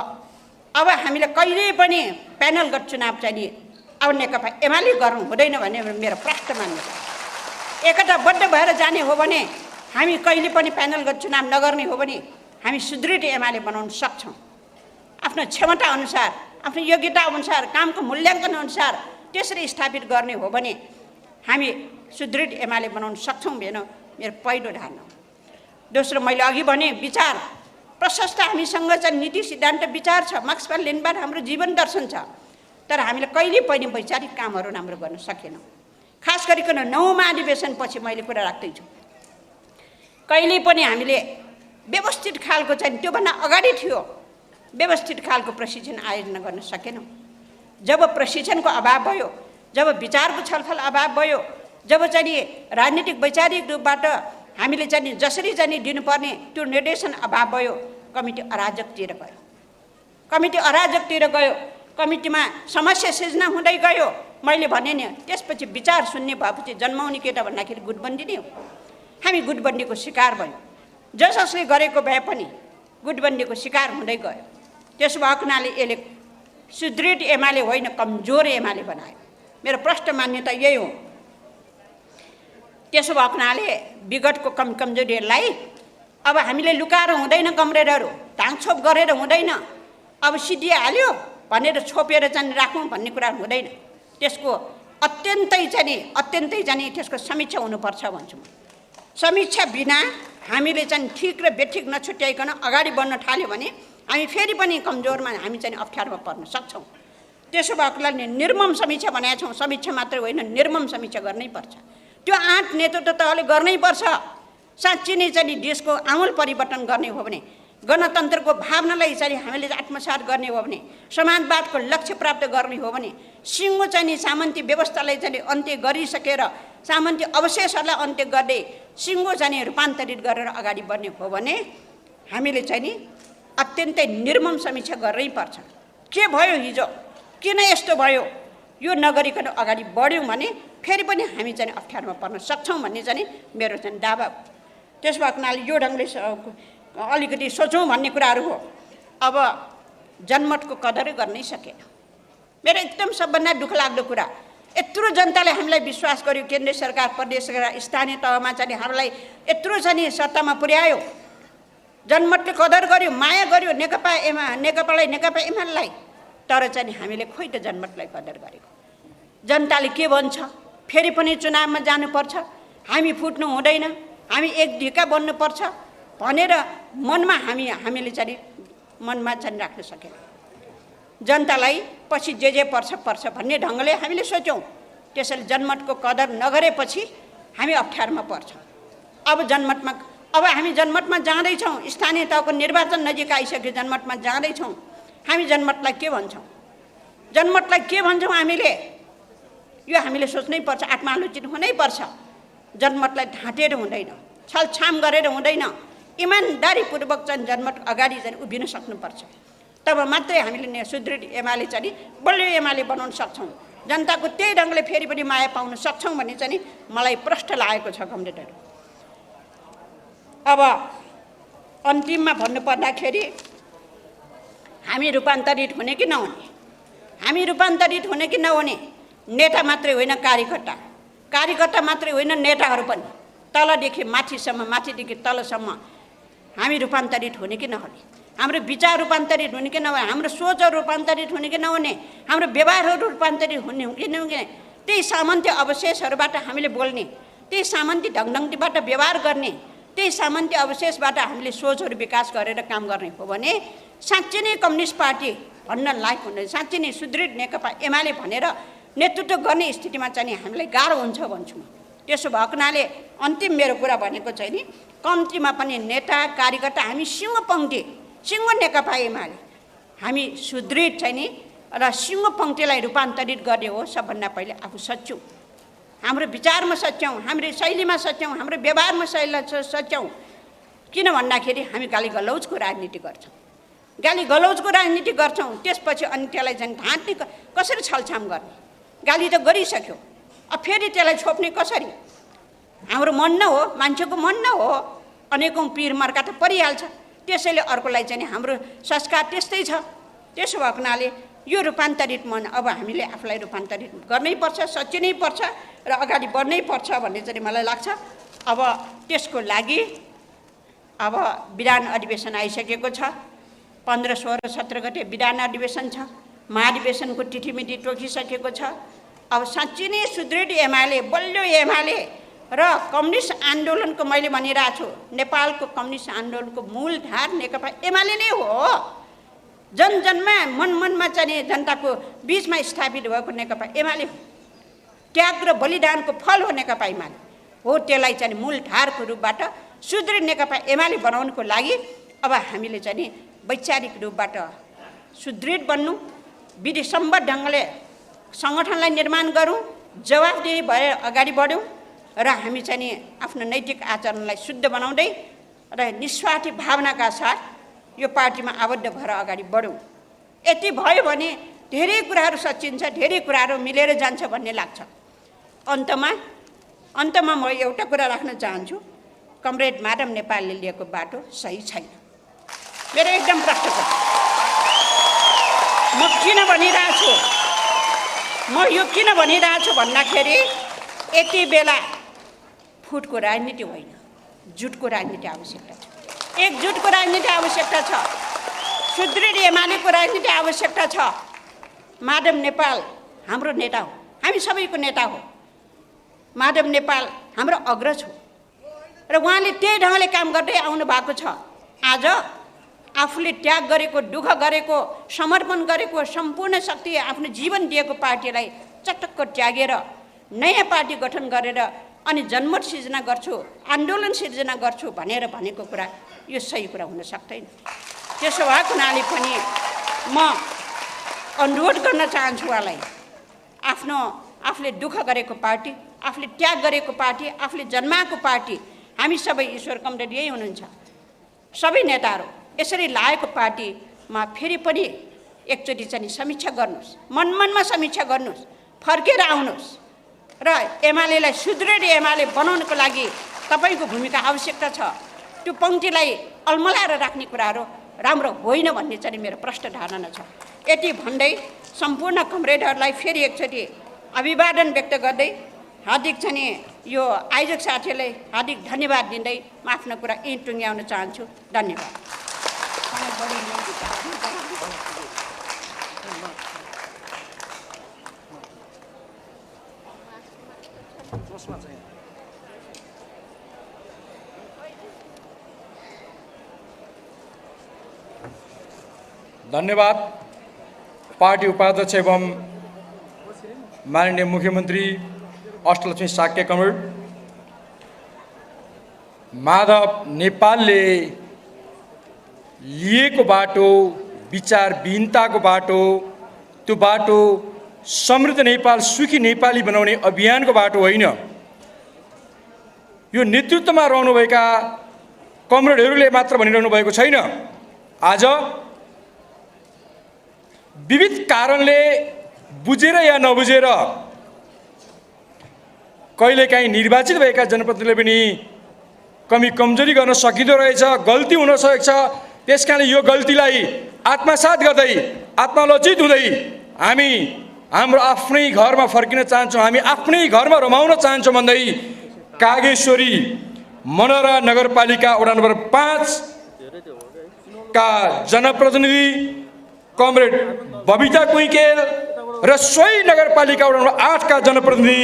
हामीले कहिले पनि प्यानलगत चुनाव चाहिँ अब नेकपा एमाले गर्नु हुँदैन भन्ने मेरो प्रष्ट मान्यता। एकताबद्ध भएर जाने हो भने हामी कहिले पनि प्यानलगत चुनाव नगर्ने हो भने हामी सुदृढ एमाले बनाउन सक्छौँ। आफ्नो क्षमता अनुसार, आफ्नो योग्यता अनुसार, कामको मूल्याङ्कन अनुसार त्यसरी स्थापित गर्ने हो भने हामी सुदृढ एमाले बनाउन सक्छौँ भनेर मेरो पहिलो धारणा हो। दोस्रो, मैले अघि भने विचार प्रशस्त हामीसँग चाहिँ नीति सिद्धान्त विचार छ, मार्क्सवाद लेनिनवाद हाम्रो जीवन दर्शन छ, तर हामीले कहिले पनि वैचारिक कामहरू राम्रो गर्न सकेनौँ। खास गरिकन 9औं महाधिवेशनपछि मैले कुरा राख्दैछु, कहिले पनि हामीले व्यवस्थित खालको चाहिँ त्योभन्दा अगाडि थियो व्यवस्थित खालको प्रशिक्षण आयोजना गर्न सकेनौँ। जब प्रशिक्षणको अभाव भयो, जब विचारको छलफल अभाव भयो, जब चाहिँ राजनीतिक वैचारिक रूपबाट हामीले चाहिँ जसरी चाहिँ दिनुपर्ने त्यो निर्देशन अभाव भयो, कमिटी अराजकतिर गयो। कमिटीमा समस्या सिर्जना हुँदै गयो। मैले भने नि त्यसपछि विचार सुन्ने भएपछि जन्माउने केटा भन्दाखेरि गुटबन्दी नै हो। हामी गुटबन्दीको शिकार भयौँ। जसले गरेको भए पनि गुटबन्दीको शिकार हुँदै गयो। त्यसो भएको हुनाले यसले सुदृढ एमाले होइन, कमजोर एमाले बनायो। मेरो प्रष्ट मान्यता यही हो। त्यसो भएको हुनाले विगतको कमजोरीहरूलाई अब हामीले लुकाएर हुँदैन, कमरेडहरू धाङछोप गरेर हुँदैन, अब सिद्धिहाल्यो भनेर छोपेर चाहिँ राखौँ भन्ने कुरा हुँदैन। त्यसको अत्यन्तै चाहिँ त्यसको समीक्षा हुनुपर्छ भन्छु म। समीक्षा बिना हामीले चाहिँ ठिक र बेठिक नछुट्याइकन अगाडि बढ्न थाल्यो भने हामी फेरि पनि कमजोरमा हामी चाहिँ अप्ठ्यारोमा पर्न सक्छौँ। त्यसो भएको लागि निर्मम समीक्षा बनाएका छौँ। समीक्षा मात्रै होइन, निर्मम समीक्षा गर्नै पर्छ। त्यो आँट नेतृत्व तहले गर्नै पर्छ। साँच्चै नै चाहिँ देशको आमूल परिवर्तन गर्ने हो भने, गणतन्त्रको भावनालाई चाहिँ हामीले आत्मसात गर्ने हो भने, समाजवादको लक्ष्य प्राप्त गर्ने हो भने, सिङ्गो चाहिँ सामन्ती व्यवस्थालाई चाहिँ अन्त्य गरिसकेर सामन्ती अवशेषहरूलाई अन्त्य गर्दै सिङ्गो चाहिँ रूपान्तरित गरेर अगाडि बढ्ने हो भने हामीले चाहिँ अत्यन्तै निर्मम समीक्षा गर्नै पर्छ। के भयो हिजो, किन यस्तो भयो, यो नगरिकन अगाडि बढ्यौँ भने फेरि पनि हामी चाहिँ अप्ठ्यारोमा पर्न सक्छौँ भन्ने चाहिँ मेरो चाहिँ दावा। त्यस भएको हुनाले यो ढङ्गले अलिकति सोचौँ भन्ने कुराहरू हो। अब जनमतको कदरै गर्नै सकेन। मेरो एकदम सबभन्दा दुःख लाग्दो कुरा, यत्रो जनताले हामीलाई विश्वास गर्यो, केन्द्रीय सरकार, प्रदेश सरकार, स्थानीय तहमा चाहिँ हामीलाई यत्रो चाहिँ सत्तामा पुर्यायो, जनमतले कदर गर्यो, माया गर्यो नेकपा एमालेलाई, तर चाहिँ हामीले खोइ त जनमतलाई कदर गरेको। जनताले के भन्छ, फेरि पनि चुनावमा जानुपर्छ, हामी फुट्नु हुँदैन, हामी एक ढिका बन्नुपर्छ भनेर हामीले चाहिँ मनमा चाहिँ राख्न सकेन। जनतालाई पछि जे पर्छ भन्ने ढङ्गले हामीले सोच्यौँ। त्यसैले जनमतको कदर नगरेपछि हामी अप्ठ्यारोमा पर्छ। अब हामी जनमतमा जाँदैछौँ। स्थानीय तहको निर्वाचन नजिक आइसक्यो, जनमतमा जाँदैछौँ। हामी जनमतलाई के भन्छौँ हामीले यो हामीले सोच्नै पर्छ, आत्मालोचना हुनै पर्छ। जनमतलाई ढाँटेर हुँदैन, छलछाम गरेर हुँदैन, इमान्दारीपूर्वक चाहिँ जनमत अगाडि चाहिँ उभिन सक्नुपर्छ। तब मात्रै हामीले सुदृढ एमाले चाहिँ बलियो एमाले बनाउन सक्छौँ। जनताको त्यही ढङ्गले फेरि पनि माया पाउन सक्छौँ भन्ने चाहिँ मलाई प्रष्ट लागेको छ कमरेडहरू। अब अन्तिममा भन्नुपर्दाखेरि हामी रूपान्तरित हुने कि नहुने, नेता मात्रै होइन कार्यकर्ता मात्रै होइन, नेताहरू पनि तलदेखि माथिसम्म, माथिदेखि तलसम्म हामी रूपान्तरित हुने कि नहुने, हाम्रो विचार रूपान्तरित हुने कि नहुने, हाम्रो सोचहरू रूपान्तरित हुने कि नहुने, हाम्रो व्यवहारहरू रूपान्तरित हुने कि नहुने, त्यही सामन्ती अवशेषहरूबाट हामीले बोल्ने, त्यही सामन्ती ढङढङ्गीबाट व्यवहार गर्ने, त्यही सामन्ती अवशेषबाट हामीले सोचहरू विकास गरेर काम गर्ने हो भने साँच्चै नै कम्युनिस्ट पार्टी भन्न लायक हुँदैन, साँच्चै नै सुदृढ नेकपा एमाले भनेर नेतृत्व गर्ने स्थितिमा चाहिँ हामीलाई गाह्रो हुन्छ भन्छु म। त्यसो भएको हुनाले अन्तिम मेरो कुरा भनेको चाहिँ नि कम्तीमा पनि नेता कार्यकर्ता हामी सिङ्गो नेकपा एमाले हामी सुदृढ चाहिँ नि र सिङ्गो पङ्क्तिलाई रूपान्तरित गर्ने हो। सबभन्दा पहिले आफू सच्याउँ, हाम्रो विचारमा सच्याउँ, हाम्रो शैलीमा सच्याउँ, हाम्रो व्यवहारमा सच्याउँ। किन भन्दाखेरि हामी गाली गलौजको राजनीति गर्छौँ, गाली गलौजको राजनीति गर्छौँ। त्यसपछि अनि त्यसलाई चाहिँ ढाँट्ने कसरी छलछाम गर्ने? गाली त गरिसक्यो, अब फेरि त्यसलाई छोप्ने कसरी? हाम्रो मन न हो, मान्छेको मन न हो, अनेकौँ पिर मर्का त परिहाल्छ। त्यसैले अर्कोलाई चाहिँ हाम्रो संस्कार त्यस्तै छ। त्यसो भएको हुनाले यो रूपान्तरित मन अब हामीले आफूलाई रूपान्तरित गर्नै पर्छ, सच्याउनै पर्छ र अगाडि बढ्नै पर्छ भन्ने चाहिँ मलाई लाग्छ। अब त्यसको लागि अब विधान अधिवेशन आइसकेको छ। 15, 16, 17 गते विधान अधिवेशन छ। महाधिवेशनको तिथिमिति तोकिसकेको छ। अब साँच्चै नै सुदृढ एमाले, बलियो एमाले र कम्युनिस्ट आन्दोलनको मैले भनिरहेको छु, नेपालको कम्युनिस्ट आन्दोलनको मूलधार नेकपा एमाले नै हो। जनजनमा मनमनमा चाहिँ जनताको बिचमा स्थापित भएको नेकपा एमाले हो। त्याग र बलिदानको फल हो नेकपा एमाले हो। त्यसलाई चाहिँ मूलधारको रूपबाट सुदृढ नेकपा एमाले बनाउनको लागि अब हामीले चाहिँ वैचारिक रूपबाट सुदृढ बन्नु, विधिसम्मत ढङ्गले सङ्गठनलाई निर्माण गरौँ, जवाफदेही भएर अगाडि बढौँ र हामी चाहिँ आफ्नो नैतिक आचरणलाई शुद्ध बनाउँदै र निस्वार्थी भावनाका साथ यो पार्टीमा आबद्ध भएर अगाडि बढौँ। यति भयो भने धेरै कुराहरू सचिन्छ, धेरै कुराहरू मिलेर जान्छ भन्ने लाग्छ। अन्तमा म एउटा कुरा राख्न चाहन्छु, कमरेड माधव नेपालले लिएको बाटो सही छैन। मेरो एकदम प्रश्न छ, म यो किन भनिरहेछु भन्दाखेरि यति बेला फुटको राजनीति होइन, जुटको राजनीति आवश्यकता छ। एकजुटको राजनीति आवश्यकता छ। सुदृढ एमालेको राजनीति आवश्यकता छ। माधव नेपाल हाम्रो नेता हो, हामी सबैको नेता हो। माधव नेपाल हाम्रो अग्रज हो र उहाँले त्यही ढङ्गले काम गर्दै आउनु भएको छ। आज आफूले त्याग गरेको, दुःख गरेको, समर्पण गरेको, सम्पूर्ण शक्ति आफ्नो जीवन दिएको पार्टीलाई चटक्क त्यागेर नयाँ पार्टी गठन गरेर अनि जनमत सिर्जना गर्छु, आन्दोलन सिर्जना गर्छु भनेर भनेको कुरा यो सही कुरा हुन सक्दैन। त्यसो भएको हुनाले पनि म अनुरोध गर्न चाहन्छु उहाँलाई, आफूले दुःख गरेको पार्टी, आफूले त्याग गरेको पार्टी, आफूले जन्माएको पार्टी, हामी सबै ईश्वर कमरेड यही हुनुहुन्छ, सबै नेताहरू यसरी लागेको पार्टीमा फेरि पनि एकचोटि चाहिँ समीक्षा गर्नुहोस्, मनमनमा समीक्षा गर्नुहोस्, फर्केर आउनुहोस् र एमालेलाई सुदृढ एमाले बनाउनको लागि तपाईँको भूमिका आवश्यकता छ। त्यो पङ्क्तिलाई अल्मलाएर राख्ने कुराहरू राम्रो होइन भन्ने चाहिँ मेरो प्रष्ट धारणा छ। यति भन्दै सम्पूर्ण कमरेडहरूलाई फेरि एकचोटि अभिवादन व्यक्त गर्दै हार्दिक चाहिँ यो आयोजक साथीहरूलाई हार्दिक धन्यवाद दिँदै म आफ्नो कुरा यहीँ टुङ्ग्याउन चाहन्छु। धन्यवाद। धन्यवाद। पार्टी उपाध्यक्ष एवं माननीय मुख्यमन्त्री अष्टलक्ष्मी साक्य कमरेड माधव नेपालले लिएको बाटो विचारविहीनताको बाटो, त्यो बाटो समृद्ध नेपाल, सुखी नेपाली बनाउने अभियानको बाटो होइन। यो नेतृत्वमा रहनुभएका कमरेडहरूले मात्र भनिरहनु भएको छैन। आज विविध कारणले बुझेर या नबुझेर कहिलेकाहीँ निर्वाचित भएका जनप्रतिनिधिले पनि कमी कमजोरी गर्न सकिँदो रहेछ, गल्ती हुन सकेको छ। त्यसकारणले यो गल्तीलाई आत्मसात गर्दै, आत्मलज्जित हुँदै हामी हाम्रो आफ्नै घरमा फर्किन चाहन्छौँ, हामी आफ्नै घरमा रमाउन चाहन्छौँ भन्दै कागेश्वरी मनोरा नगरपालिका वडा नम्बर 5 का जनप्रतिनिधि कमरेड बबिता कुइकेल र सोही नगरपालिका वडा नम्बर 8 का जनप्रतिनिधि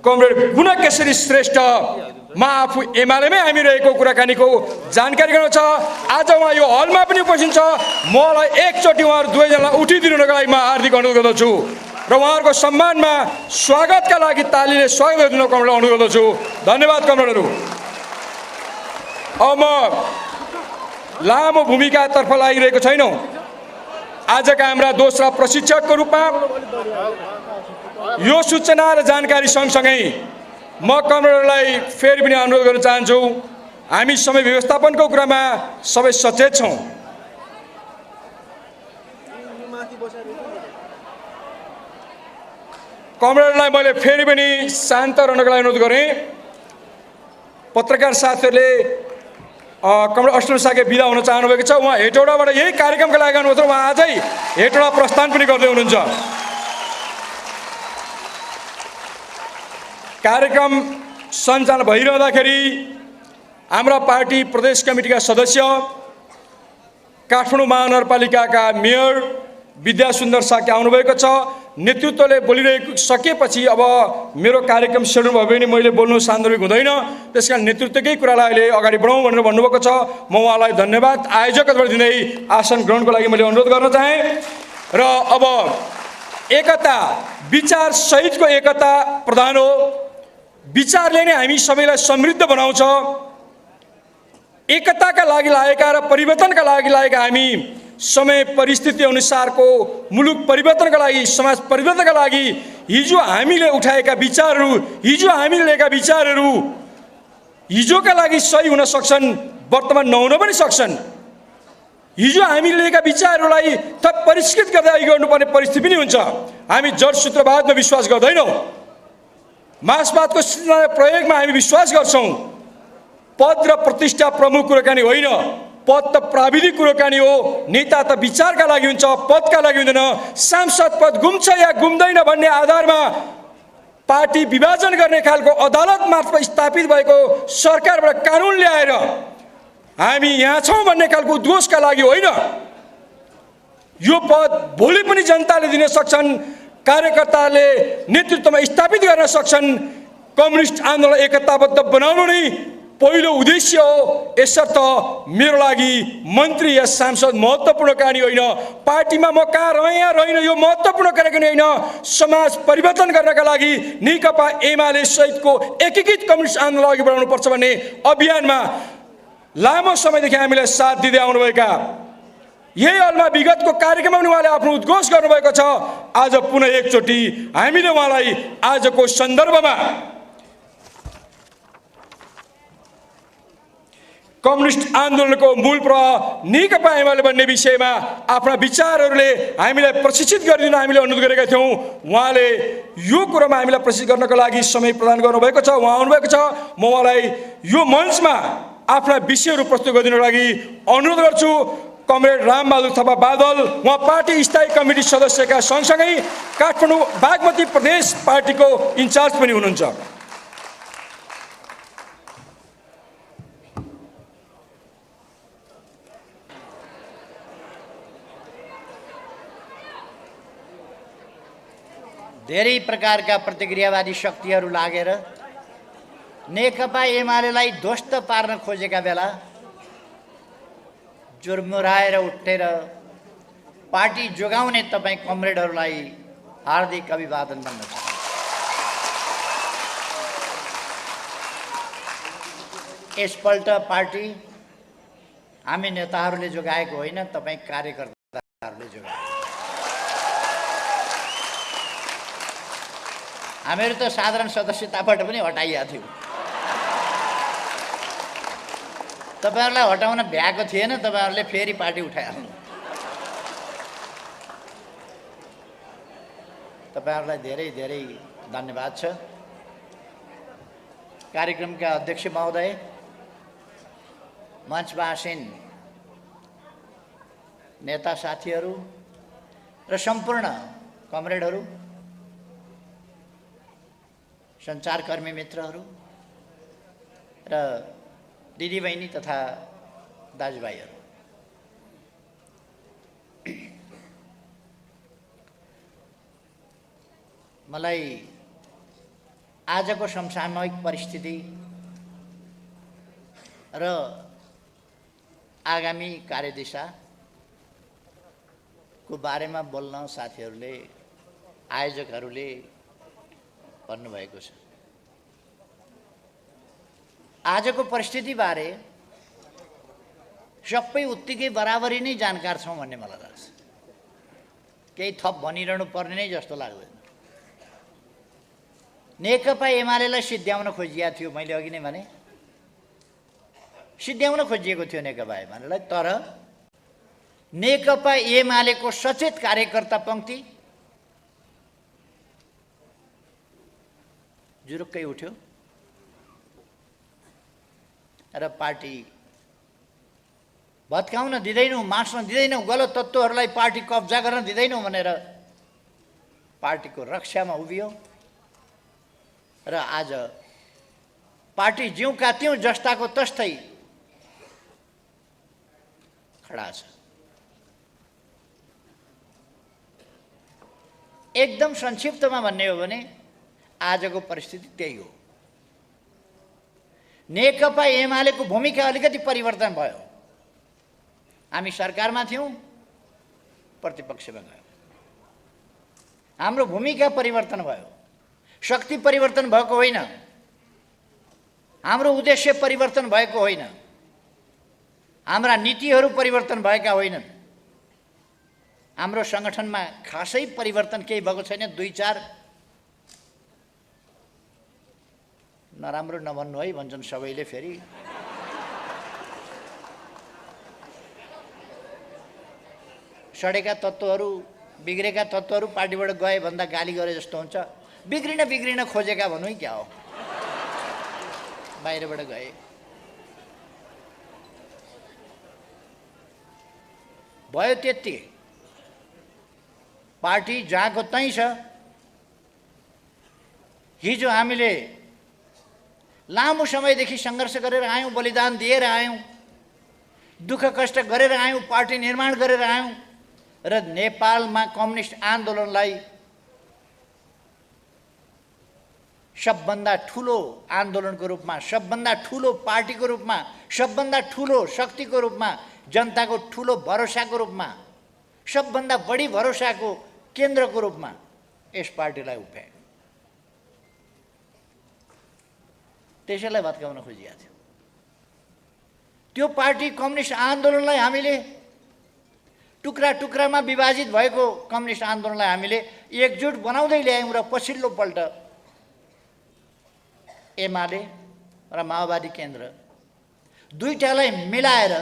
कमरेड गुणकेशरी श्रेष्ठ म आफू एमालेमै हामी रहेको कुराकानीको जानकारी गराउँछ। आज उहाँ यो हलमा पनि उपस्थित छ। मलाई एकचोटि उहाँहरू दुवैजनालाई उठिदिनुको लागि म हार्दिक अनुरोध गर्दछु र उहाँहरूको सम्मानमा स्वागतका लागि तालीले स्वागत गरिदिनुको अनुरोध गर्दछु। धन्यवाद कमरेडहरू। अब म लामो भूमिकातर्फ लागिरहेको छैनौँ। आजका हाम्रा दोस्रा प्रशिक्षकको रूपमा यो सूचना र जानकारी सँगसँगै म कमरेडहरूलाई फेरि पनि अनुरोध गर्न चाहन्छु, हामी समय व्यवस्थापनको कुरामा सबै सचेत छौँ। कमरेडलाई मैले फेरि पनि शान्त रहनको लागि अनुरोध गरेँ। पत्रकार साथीहरूले कमरेड अष्टम साके बिदा हुन चाहनुभएको छ। उहाँ हेटौडाबाट यही कार्यक्रमका लागि आउनुभएको छ। उहाँ आजै हेटौडा प्रस्थान पनि गर्दै हुनुहुन्छ। कार्यक्रम सञ्चालन भइरहँदाखेरि हाम्रा पार्टी प्रदेश कमिटीका सदस्य, काठमाडौँ महानगरपालिकाका मेयर विद्यासुन्दर साके आउनुभएको छ। नेतृत्वले बोलिरहेको सकेपछि अब मेरो कार्यक्रम सेड्युल भयो भने मैले बोल्नु सान्दर्भिक हुँदैन, त्यसकारण नेतृत्वकै कुरालाई अहिले अगाडि बढाउँ भनेर भन्नुभएको छ। म उहाँलाई धन्यवाद आयोजकबाट दिँदै आसन ग्रहणको लागि मैले अनुरोध गर्न चाहेँ। र अब एकता, विचार सहितको एकता प्रधान हो। विचारले नै हामी सबैलाई समृद्ध बनाउँछ। एकताका लागि लागेका र परिवर्तनका लागि लागेका हामी समय परिस्थिति अनुसारको मुलुक परिवर्तनका लागि, समाज परिवर्तनका लागि हिजो हामीले उठाएका विचारहरू, हिजो हामीले लिएका विचारहरू हिजोका लागि सही हुन सक्छन्, वर्तमान नहुन पनि सक्छन्। हिजो हामीले लिएका विचारहरूलाई थप परिष्कृत गर्दै अघि गर्नुपर्ने परिस्थिति पनि हुन्छ। हामी जडसूत्रवादमा विश्वास गर्दैनौँ, मार्क्सवादको सिद्धान्त प्रयोगमा हामी विश्वास गर्छौँ। पद र प्रतिष्ठा प्रमुख कुराकानी होइन, पद त प्राविधिक कुराकानी हो। नेता त विचारका लागि हुन्छ, पदका लागि हुँदैन। सांसद पद गुम्छ या गुम्दैन भन्ने आधारमा पार्टी विभाजन गर्ने खालको अदालत मार्फत स्थापित भएको सरकारबाट कानुन ल्याएर हामी यहाँ छौँ भन्ने खालको उद्घोषका लागि होइन। यो पद भोलि पनि जनताले दिन सक्छन्, कार्यकर्ताले नेतृत्वमा स्थापित गर्न सक्छन्। कम्युनिस्ट आन्दोलन एकताबद्ध बनाउनु नै पहिलो उद्देश्य हो। यसर्थ मेरो लागि मन्त्री या सांसद महत्त्वपूर्ण कहानी होइन, पार्टीमा म कहाँ रहेँ या रहेन यो महत्त्वपूर्ण कुराकानी होइन। समाज परिवर्तन गर्नका लागि नेकपा एमाले सहितको एकीकृत कम्युनिस्ट आन्दोलन अघि बढाउनुपर्छ भन्ने अभियानमा लामो समयदेखि हामीलाई साथ दिँदै आउनुभएका, यही हलमा विगतको कार्यक्रममा पनि उहाँले आफ्नो उद्घोष गर्नुभएको छ। आज पुनः एकचोटि हामीले उहाँलाई आजको सन्दर्भमा कम्युनिस्ट आन्दोलनको मूल प्रवाह नेकपा एमाले भन्ने विषयमा आफ्ना विचारहरूले हामीलाई प्रशिक्षित गरिदिन हामीले अनुरोध गरेका थियौँ। उहाँले यो कुरोमा हामीलाई प्रशिक्षित गर्नको लागि समय प्रदान गर्नुभएको छ। उहाँ आउनुभएको छ। म उहाँलाई यो मञ्चमा आफ्ना विषयहरू प्रस्तुत गरिदिनको लागि अनुरोध गर्छु। कमरेड रामबहादुर थापा बादल, उहाँ पार्टी स्थायी कमिटी सदस्यका सँगसँगै काठमाडौँ बागमती प्रदेश पार्टीको इन्चार्ज पनि हुनुहुन्छ। धेरै प्रकारका प्रतिक्रियावादी शक्तिहरू लागेर नेकपा एमालेलाई ध्वस्त पार्न खोजेका बेला जुर्मुराएर उठेर पार्टी जोगाउने तपाईँ कमरेडहरूलाई हार्दिक अभिवादन भन्न चाहन्छु। यसपल्ट पार्टी हामी नेताहरूले जोगाएको होइन, तपाईँ कार्यकर्ताहरूले जोगाएको। हामीहरू त साधारण सदस्यताबाट पनि हटाइएको थियौँ। तपाईँहरूलाई हटाउन भ्याएको थिएन, तपाईँहरूले फेरि पार्टी उठाइहाल्नु। तपाईँहरूलाई धेरै धेरै धन्यवाद छ। कार्यक्रमका अध्यक्ष महोदय, मञ्चमा आसीन नेता साथीहरू र सम्पूर्ण कमरेडहरू, सञ्चारकर्मी मित्रहरू र दिदीबहिनी तथा दाजुभाइहरू, मलाई आजको समसामयिक परिस्थिति र आगामी कार्यदिशाको बारेमा बोल्न साथीहरूले, आयोजकहरूले भन्नुभएको छ। आजको परिस्थितिबारे सबै उत्तिकै बराबरी नै जानकार छौँ भन्ने मलाई लाग्छ। केही थप भनिरहनु पर्ने नै जस्तो लाग्दैन। नेकपा एमालेलाई सिद्ध्याउन खोजिएको थियो, मैले अघि नै भने सिद्ध्याउन खोजिएको थियो नेकपा एमालेलाई, तर नेकपा एमालेको सचेत कार्यकर्ता पङ्क्ति जुरुक्कै उठ्यो र पार्टी भत्काउन दिँदैनौँ, मास्न दिँदैनौँ, गलत तत्त्वहरूलाई पार्टी कब्जा गर्न दिँदैनौँ भनेर पार्टीको रक्षामा उभियो र आज पार्टी ज्यूका त्यों जस्ताको तस्तै खडा छ। एकदम संक्षिप्तमा भन्ने हो भने आजको परिस्थिति त्यही हो। नेकपा एमालेको भूमिका अलिकति परिवर्तन भयो। हामी सरकारमा थियौँ, प्रतिपक्षमा गयौँ। हाम्रो भूमिका परिवर्तन भयो, शक्ति परिवर्तन भएको होइन, हाम्रो उद्देश्य परिवर्तन भएको होइन, हाम्रा नीतिहरू परिवर्तन भएका होइनन्। हाम्रो सङ्गठनमा खासै परिवर्तन केही भएको छैन। 2-4 नराम्रो नभन्नु है भन्छन् सबैले। फेरि सडेका तत्त्वहरू, बिग्रेका तत्त्वहरू पार्टीबाट गए भन्दा गाली गरे जस्तो हुन्छ। बिग्रिन खोजेका भनौँ क्या हो, बाहिरबाट गए। भयो त्यति। पार्टी जहाँको त्यहीँ छ। हिजो हामीले लामो समयदेखि सङ्घर्ष गरेर आयौँ, बलिदान दिएर आयौँ, दुःख कष्ट गरेर आयौँ, पार्टी निर्माण गरेर आयौँ र नेपालमा कम्युनिस्ट आन्दोलनलाई सबभन्दा ठुलो आन्दोलनको रूपमा, सबभन्दा ठुलो पार्टीको रूपमा, सबभन्दा ठुलो शक्तिको रूपमा, जनताको ठुलो भरोसाको रूपमा, सबभन्दा बढी भरोसाको केन्द्रको रूपमा यस पार्टीलाई उभ्यायो। त्यसैलाई भत्काउन खोजिएको थियो। त्यो पार्टी कम्युनिस्ट आन्दोलनलाई हामीले टुक्रा टुक्रामा विभाजित भएको कम्युनिस्ट आन्दोलनलाई हामीले एकजुट बनाउँदै ल्यायौँ र पछिल्लोपल्ट एमाले र माओवादी केन्द्र दुईटालाई मिलाएर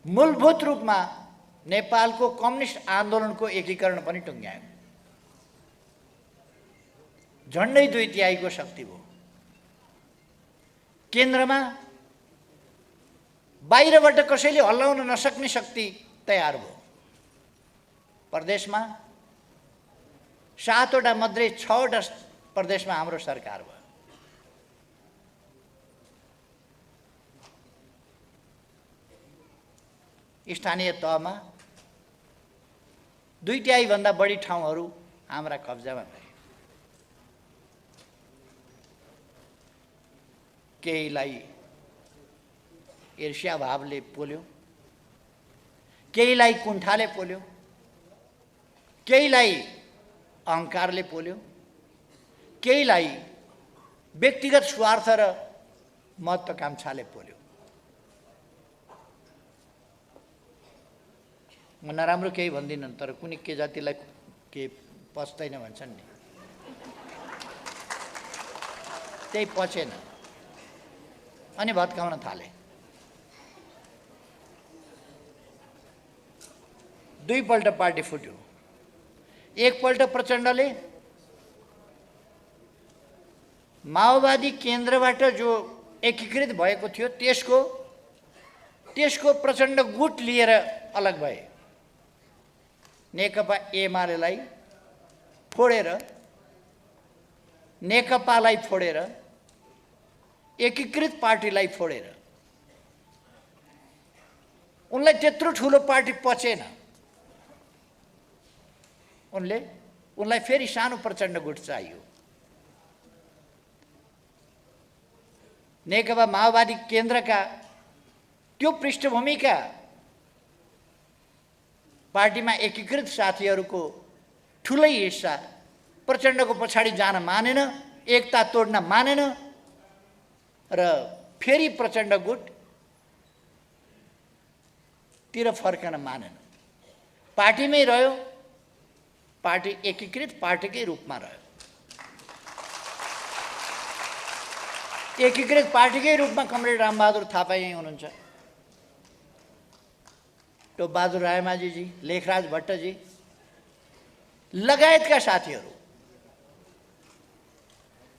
मूलभूत रूपमा नेपालको कम्युनिस्ट आन्दोलनको एकीकरण पनि टुङ्ग्यायो। झन्डै 2/3 शक्ति भयो। केन्द्रमा बाहिरबाट कसैले हल्लाउन नसक्ने शक्ति तयार भयो। प्रदेशमा 7वटा मध्ये 6वटा प्रदेशमा हाम्रो सरकार भयो। स्थानीय तहमा 2/3 भन्दा बढी ठाउँहरू हाम्रा कब्जामा भए। केहीलाई ईर्ष्या भावले पोल्यो, केहीलाई कुण्ठाले पोल्यो, केहीलाई अहङ्कारले पोल्यो, केहीलाई व्यक्तिगत स्वार्थ र महत्त्वाकांक्षाले पोल्यो। म नराम्रो केही भन्दिनँ, तर कुनै के जातिलाई के पच्दैन भन्छन् नि, त्यही पचेन अनि भत्काउन थाले। 2 पल्ट पार्टी फुट्यो। एकपल्ट प्रचण्डले माओवादी केन्द्रबाट जो एकीकृत भएको थियो त्यसको प्रचण्ड गुट लिएर अलग भए। नेकपा एमालेलाई फोडेर, नेकपालाई फोडेर, एकीकृत पार्टीलाई फोडेर उनलाई त्यत्रो ठुलो पार्टी पचेन। उनलाई फेरि सानो प्रचण्ड गुट चाहियो। नेकपा माओवादी केन्द्रका त्यो पृष्ठभूमिका पार्टीमा एकीकृत साथीहरूको ठुलै हिस्सा प्रचण्डको पछाडि जान मानेन, एकता तोड्न मानेन र फेरि प्रचण्ड गुट तिर फर्कन मानेन। पार्टीमै रह्यो, पार्टी एकीकृत पार्टीकै रूपमा रह्यो। एकीकृत पार्टीकै रूपमा कमरेड रामबहादुर थापा यहीँ हुनुहुन्छ, टोपबहादुर रायमाझीजी, लेखराज भट्टजी लगायतका साथीहरू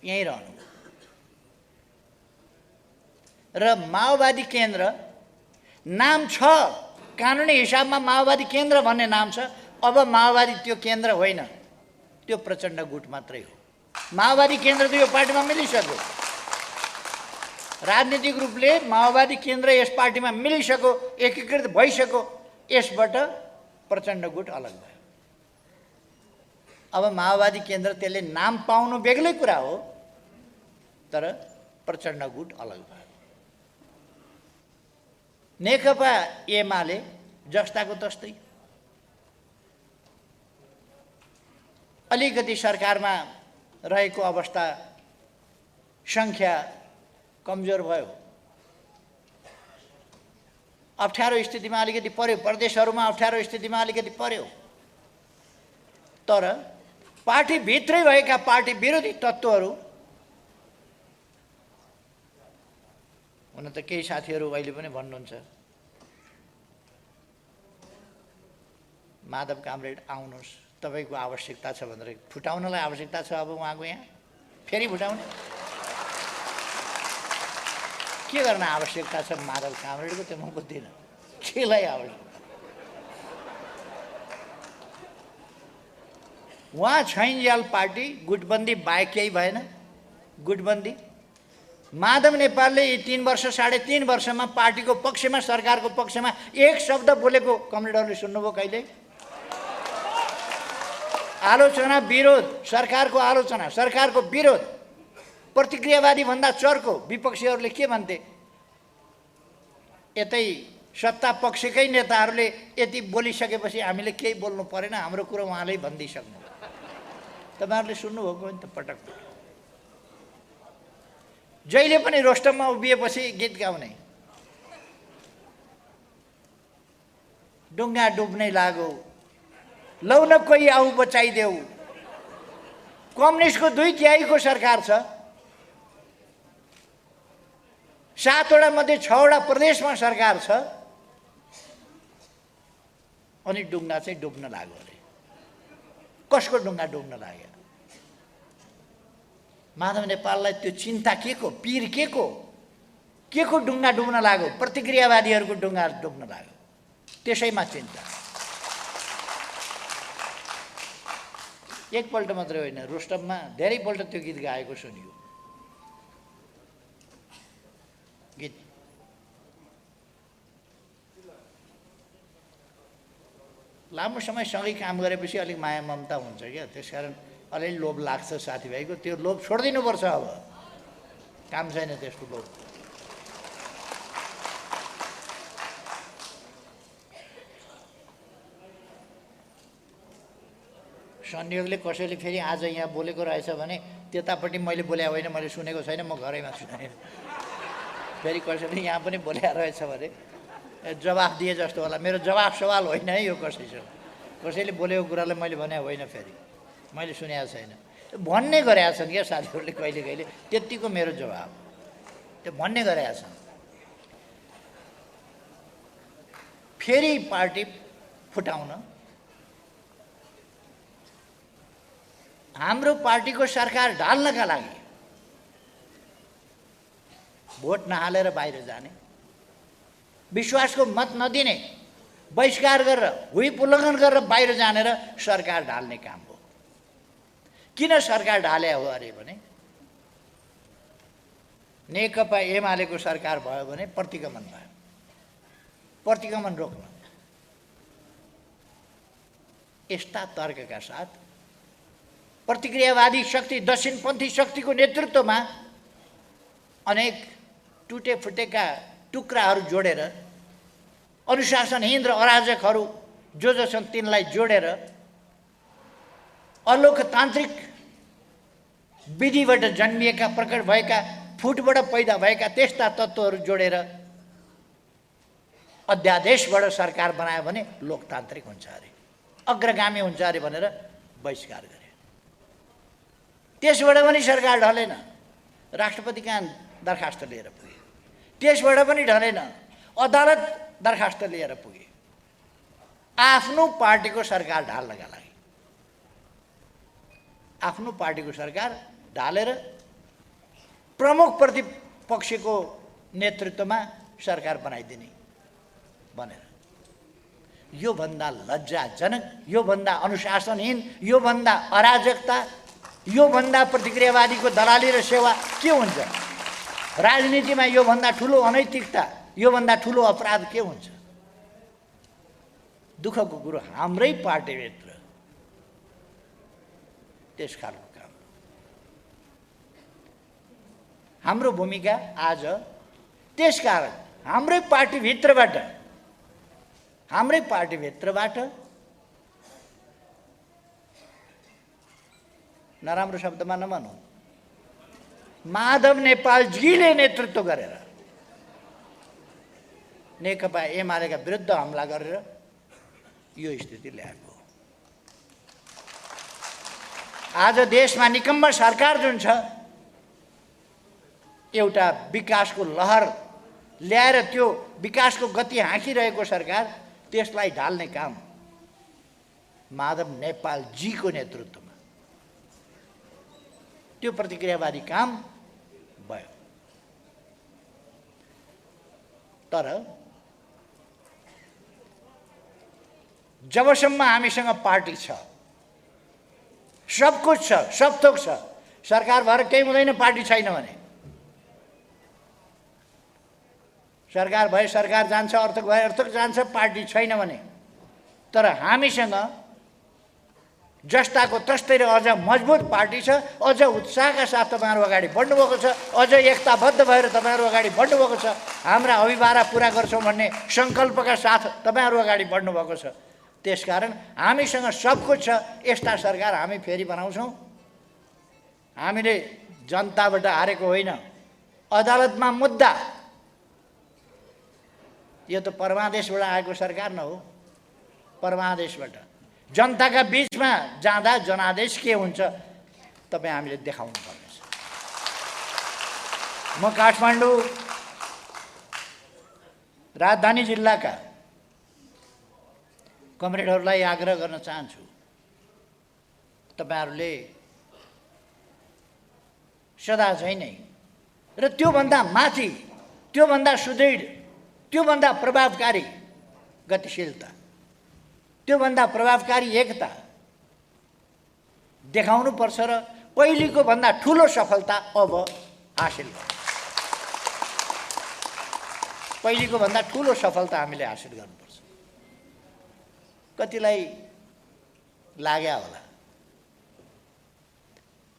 यहीँ रहनु र माओवादी केन्द्र नाम छ, कानुनी हिसाबमा माओवादी केन्द्र भन्ने नाम छ। अब माओवादी त्यो केन्द्र होइन, त्यो प्रचण्ड गुट मात्रै हो। माओवादी केन्द्र त यो पार्टीमा मिलिसक्यो, राजनीतिक रूपले माओवादी केन्द्र यस पार्टीमा मिलिसक्यो, एकीकृत भइसक्यो। यसबाट प्रचण्ड गुट अलग भयो। अब माओवादी केन्द्र त्यसले नाम पाउनु बेग्लै कुरा हो, तर प्रचण्ड गुट अलग भयो। नेकपा एमाले जस्ताको तस्तै अलिकति सरकारमा रहेको अवस्था, सङ्ख्या कमजोर भयो, अप्ठ्यारो स्थितिमा अलिकति पर्यो, प्रदेशहरूमा अप्ठ्यारो स्थितिमा अलिकति पर्यो। तर पार्टीभित्रै भएका पार्टी विरोधी तत्त्वहरू, हुन त केही साथीहरू अहिले पनि भन्नुहुन्छ माधव कामरेड आउनुहोस्, तपाईँको आवश्यकता छ भनेर। फुटाउनलाई आवश्यकता छ अब उहाँको यहाँ, फेरि फुटाउने के गर्न आवश्यकता छ माधव कामरेडको त्यो म बुझ्दिनँ, केलाई आवश्यक। उहाँ छैनजाल पार्टी गुटबन्दी बाहेक केही भएन। गुटबन्दी माधव नेपालले यी 3 वर्ष 3.5 वर्षमा पार्टीको पक्षमा, सरकारको पक्षमा एक शब्द बोलेको कमरेडहरूले सुन्नुभयो कहिले? आलोचना विरोध, सरकारको आलोचना, सरकारको विरोध, प्रतिक्रियावादी भन्दा चर्को विपक्षीहरूले के भन्थे? यतै सत्ता पक्षकै नेताहरूले यति बोलिसकेपछि हामीले केही बोल्नु परेन, हाम्रो कुरो उहाँले भनिदिइसक्नु। तपाईँहरूले सुन्नुभएको नि त पटक। जहिले पनि रोस्टममा उभिएपछि गीत गाउने, डुङ्गा डुब्नै लाग्यो, लौ न कोही आऊ बचाइदेऊ। कम्युनिस्टको 2/3 को सरकार छ, 7वटा मध्ये 6वटा प्रदेशमा सरकार छ, अनि डुङ्गा चाहिँ डुब्न लाग्यो अरे। कसको डुङ्गा डुब्न लाग्यो? माधव नेपाललाई त्यो चिन्ता के को, पीर के को डुङ्गा डुब्न लाग्यो? प्रतिक्रियावादीहरूको डुङ्गा डुब्न लाग्यो, त्यसैमा चिन्ता। एकपल्ट मात्रै होइन, रोस्टममा धेरैपल्ट त्यो गीत गाएको सुनियो। गीत लामो समय सँगै काम गरेपछि अलिक माया ममता हुन्छ क्या, त्यसकारण अलिअलि लोभ लाग्छ साथीभाइको। त्यो लोभ छोडिदिनुपर्छ। अब काम छैन त्यसको लोभ। संयोगले कसैले फेरि आज यहाँ बोलेको रहेछ भने त्यतापट्टि मैले बोले होइन, मैले सुनेको छैन, म घरैमा सुनाएँ। फेरि कसैले यहाँ पनि बोले रहेछ भने जवाफ दिए जस्तो होला। मेरो जवाफ सवाल होइन है यो कसैले बोलेको कुरालाई मैले भने होइन, फेरि मैले सुनेको छैन भन्ने गरेका छन् क्या साथीहरूले कहिले कहिले। त्यतिको मेरो जवाब, त्यो भन्ने गरेका छन्। फेरि पार्टी फुटाउन, हाम्रो पार्टीको सरकार ढाल्नका लागि भोट नहालेर बाहिर जाने, विश्वासको मत नदिने, बहिष्कार गरेर, हुइप उल्लङ्घन गरेर बाहिर जानेर सरकार ढाल्ने काम हो। किन सरकार ढाले हो अरे भने नेकपा एमालेको सरकार भयो भने प्रतिगमन भयो, प्रतिगमन रोक्न। यस्ता तर्कका साथ प्रतिक्रियावादी शक्ति, दक्षिणपन्थी शक्तिको नेतृत्वमा अनेक टुटे फुटेका टुक्राहरू जोडेर, अनुशासनहीन र अराजकहरू जो छन् तिनलाई जोडेर, अलोकतान्त्रिक विधिबाट जन्मिएका, प्रकट भएका, फुटबाट पैदा भएका त्यस्ता तत्त्वहरू जोडेर अध्यादेशबाट सरकार बनायो भने लोकतान्त्रिक हुन्छ अरे। अग्रगामी हुन्छ अरे भनेर बहिष्कार गरे। त्यसबाट पनि सरकार ढलेन, राष्ट्रपति कहाँ दरखास्त लिएर पुगे। त्यसबाट पनि ढलेन, अदालत दरखास्त लिएर पुगे। आफ्नो पार्टीको सरकार ढाल्नका लागि, आफ्नो पार्टीको सरकार ढालेर प्रमुख प्रतिपक्षको नेतृत्वमा सरकार बनाइदिने भनेर, योभन्दा लज्जाजनक, योभन्दा अनुशासनहीन, योभन्दा अराजकता, योभन्दा प्रतिक्रियावादीको दलाली र सेवा के हुन्छ? राजनीतिमा योभन्दा ठुलो अनैतिकता, योभन्दा ठुलो अपराध के हुन्छ? दुःखको कुरो हाम्रै पार्टीभित्र त्यस खालको काम। हाम्रो भूमिका आज त्यसकारण हाम्रै पार्टीभित्रबाट नराम्रो शब्दमा नभनौँ, माधव नेपालजीले नेतृत्व गरेर नेकपा एमालेका विरुद्ध हमला गरेर यो स्थिति ल्याएको। आज देशमा निकम्म सरकार जुन छ, एउटा विकासको लहर ल्याएर त्यो विकासको गति हाँकिरहेको सरकार, त्यसलाई ढाल्ने काम माधव नेपालजीको नेतृत्वमा त्यो प्रतिक्रियावादी काम भयो। तर जबसम्म हामीसँग पार्टी छ, सब कुछ छ, सब थोक छ, सरकार भएर केही हुँदैन पार्टी छैन भने। सरकार भए सरकार जान्छ, अर्थ भए अर्थ जान्छ, पार्टी छैन भने। तर हामीसँग जस्ताको तस्तै र अझ मजबुत पार्टी छ, अझ उत्साहका साथ तपाईँहरू अगाडि बढ्नुभएको छ, अझ एकताबद्ध भएर तपाईँहरू अगाडि बढ्नुभएको छ, हाम्रा अभिभारा पुरा गर्छौँ भन्ने सङ्कल्पका साथ तपाईँहरू अगाडि बढ्नुभएको छ। त्यसकारण हामीसँग सब कुछ छ, यस्ता सरकार हामी फेरि बनाउँछौँ। हामीले जनताबाट हारेको होइन, अदालतमा मुद्दा, यो त परमादेशबाट आएको सरकार न हो। परमादेशबाट जनताका बीचमा जाँदा जनादेश के हुन्छ तपाईँ हामीले देखाउनु पर्नेछ। म काठमाडौँ राजधानी जिल्लाका कमरेडहरूलाई आग्रह गर्न चाहन्छु, तपाईँहरूले सदा झैँ नै र त्योभन्दा माथि, त्योभन्दा सुदृढ, त्योभन्दा प्रभावकारी गतिशीलता, त्योभन्दा प्रभावकारी एकता देखाउनु पर्छ र पहिलेको भन्दा ठुलो सफलता अब हासिल गर्नु। पहिलेको भन्दा ठुलो सफलता हामीले हासिल गर्नुपर्छ। कतिलाई लाग्या होला,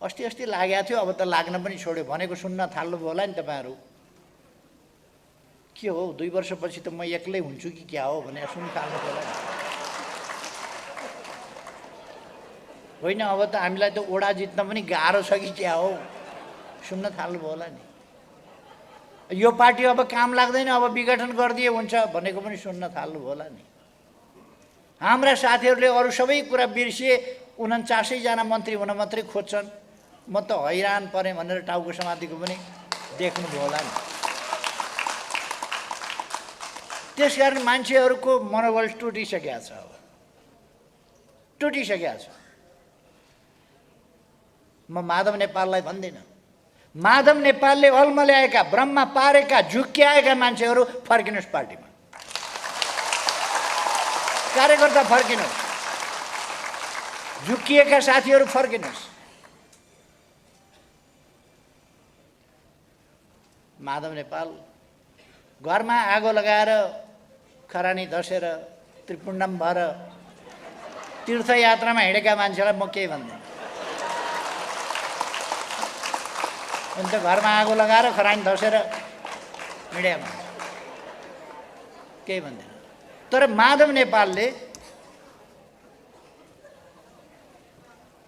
अस्ति लागेको थियो, अब त लाग्न पनि छोड्यो भनेको सुन्न थाल्नुभयो होला नि तपाईँहरू। के हो 2 वर्षपछि त म एक्लै हुन्छु कि क्या हो भनेर सुन्न थाल्नुभयो होला नि। होइन, अब त हामीलाई त ओडा जित्न पनि गाह्रो छ कि क्या हो सुन्न थाल्नुभयो होला नि। यो पार्टी अब काम लाग्दैन, अब विघटन गरिदिए हुन्छ भनेको पनि सुन्न थाल्नुभयो होला नि। हाम्रा साथीहरूले अरू सबै कुरा बिर्सिए, 49 जना मन्त्री हुन मात्रै खोज्छन्। म त हैरान परेँ भनेर टाउको समातिको पनि देख्नुभयो होला नि। त्यसकारण मान्छेहरूको मनोबल टुटिसकेको छ, अब टुटिसकेको छ। म माधव नेपाललाई भन्दिनँ, माधव नेपालले अल्मल्याएका, ब्रह्मा पारेका, झुक्क्याएका मान्छेहरू फर्किनुहोस् पार्टीमा, कार्यकर्ता फर्किनुहोस्, झुक्किएका साथीहरू फर्किनुहोस्। माधव नेपाल घरमा आगो लगाएर, खरानी धसेर, त्रिपुण्डम भएर तीर्थयात्रामा हिँडेका मान्छेलाई म केही भन्दिनँ। अन्त घरमा आगो लगाएर खरानी धसेर हिँडेका मान्छे केही भन्दैन। तर माधव नेपालले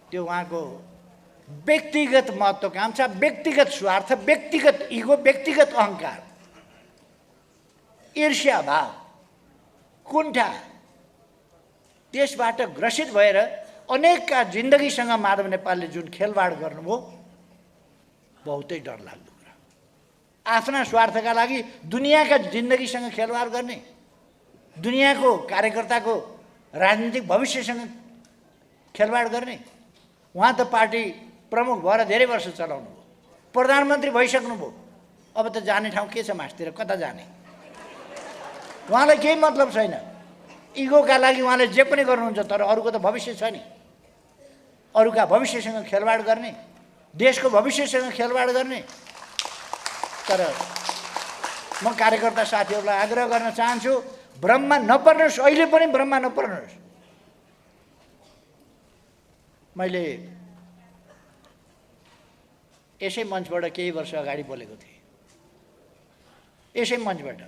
त्यो उहाँको व्यक्तिगत महत्त्वाकांक्षा, व्यक्तिगत स्वार्थ, व्यक्तिगत इगो, व्यक्तिगत अहङ्कार, ईर्ष्या भाव, कुण्ठा, त्यसबाट ग्रसित भएर अनेकका जिन्दगीसँग माधव नेपालले जुन खेलवाड गर्नुभयो बहुतै डरलाग्दो कुरा। आफ्ना स्वार्थका लागि दुनियाँका जिन्दगीसँग खेलवाड गर्ने, दुनियाँको कार्यकर्ताको राजनीतिक भविष्यसँग खेलवाड गर्ने। उहाँ त पार्टी प्रमुख भएर धेरै वर्ष चलाउनु भयो, प्रधानमन्त्री भइसक्नुभयो, अब त जाने ठाउँ के छ मासतिर, कता जाने? उहाँलाई केही मतलब छैन। इगोका लागि उहाँले जे पनि गर्नुहुन्छ, तर अरूको त भविष्य छ नि। अरूका भविष्यसँग खेलवाड गर्ने, देशको भविष्यसँग खेलवाड गर्ने। तर म कार्यकर्ता साथीहरूलाई आग्रह गर्न चाहन्छु, भ्रममा नपर्नुहोस्, अहिले पनि भ्रममा नपर्नुहोस्। मैले यसै मञ्चबाट केही वर्ष अगाडि बोलेको थिएँ। यसै मञ्चबाट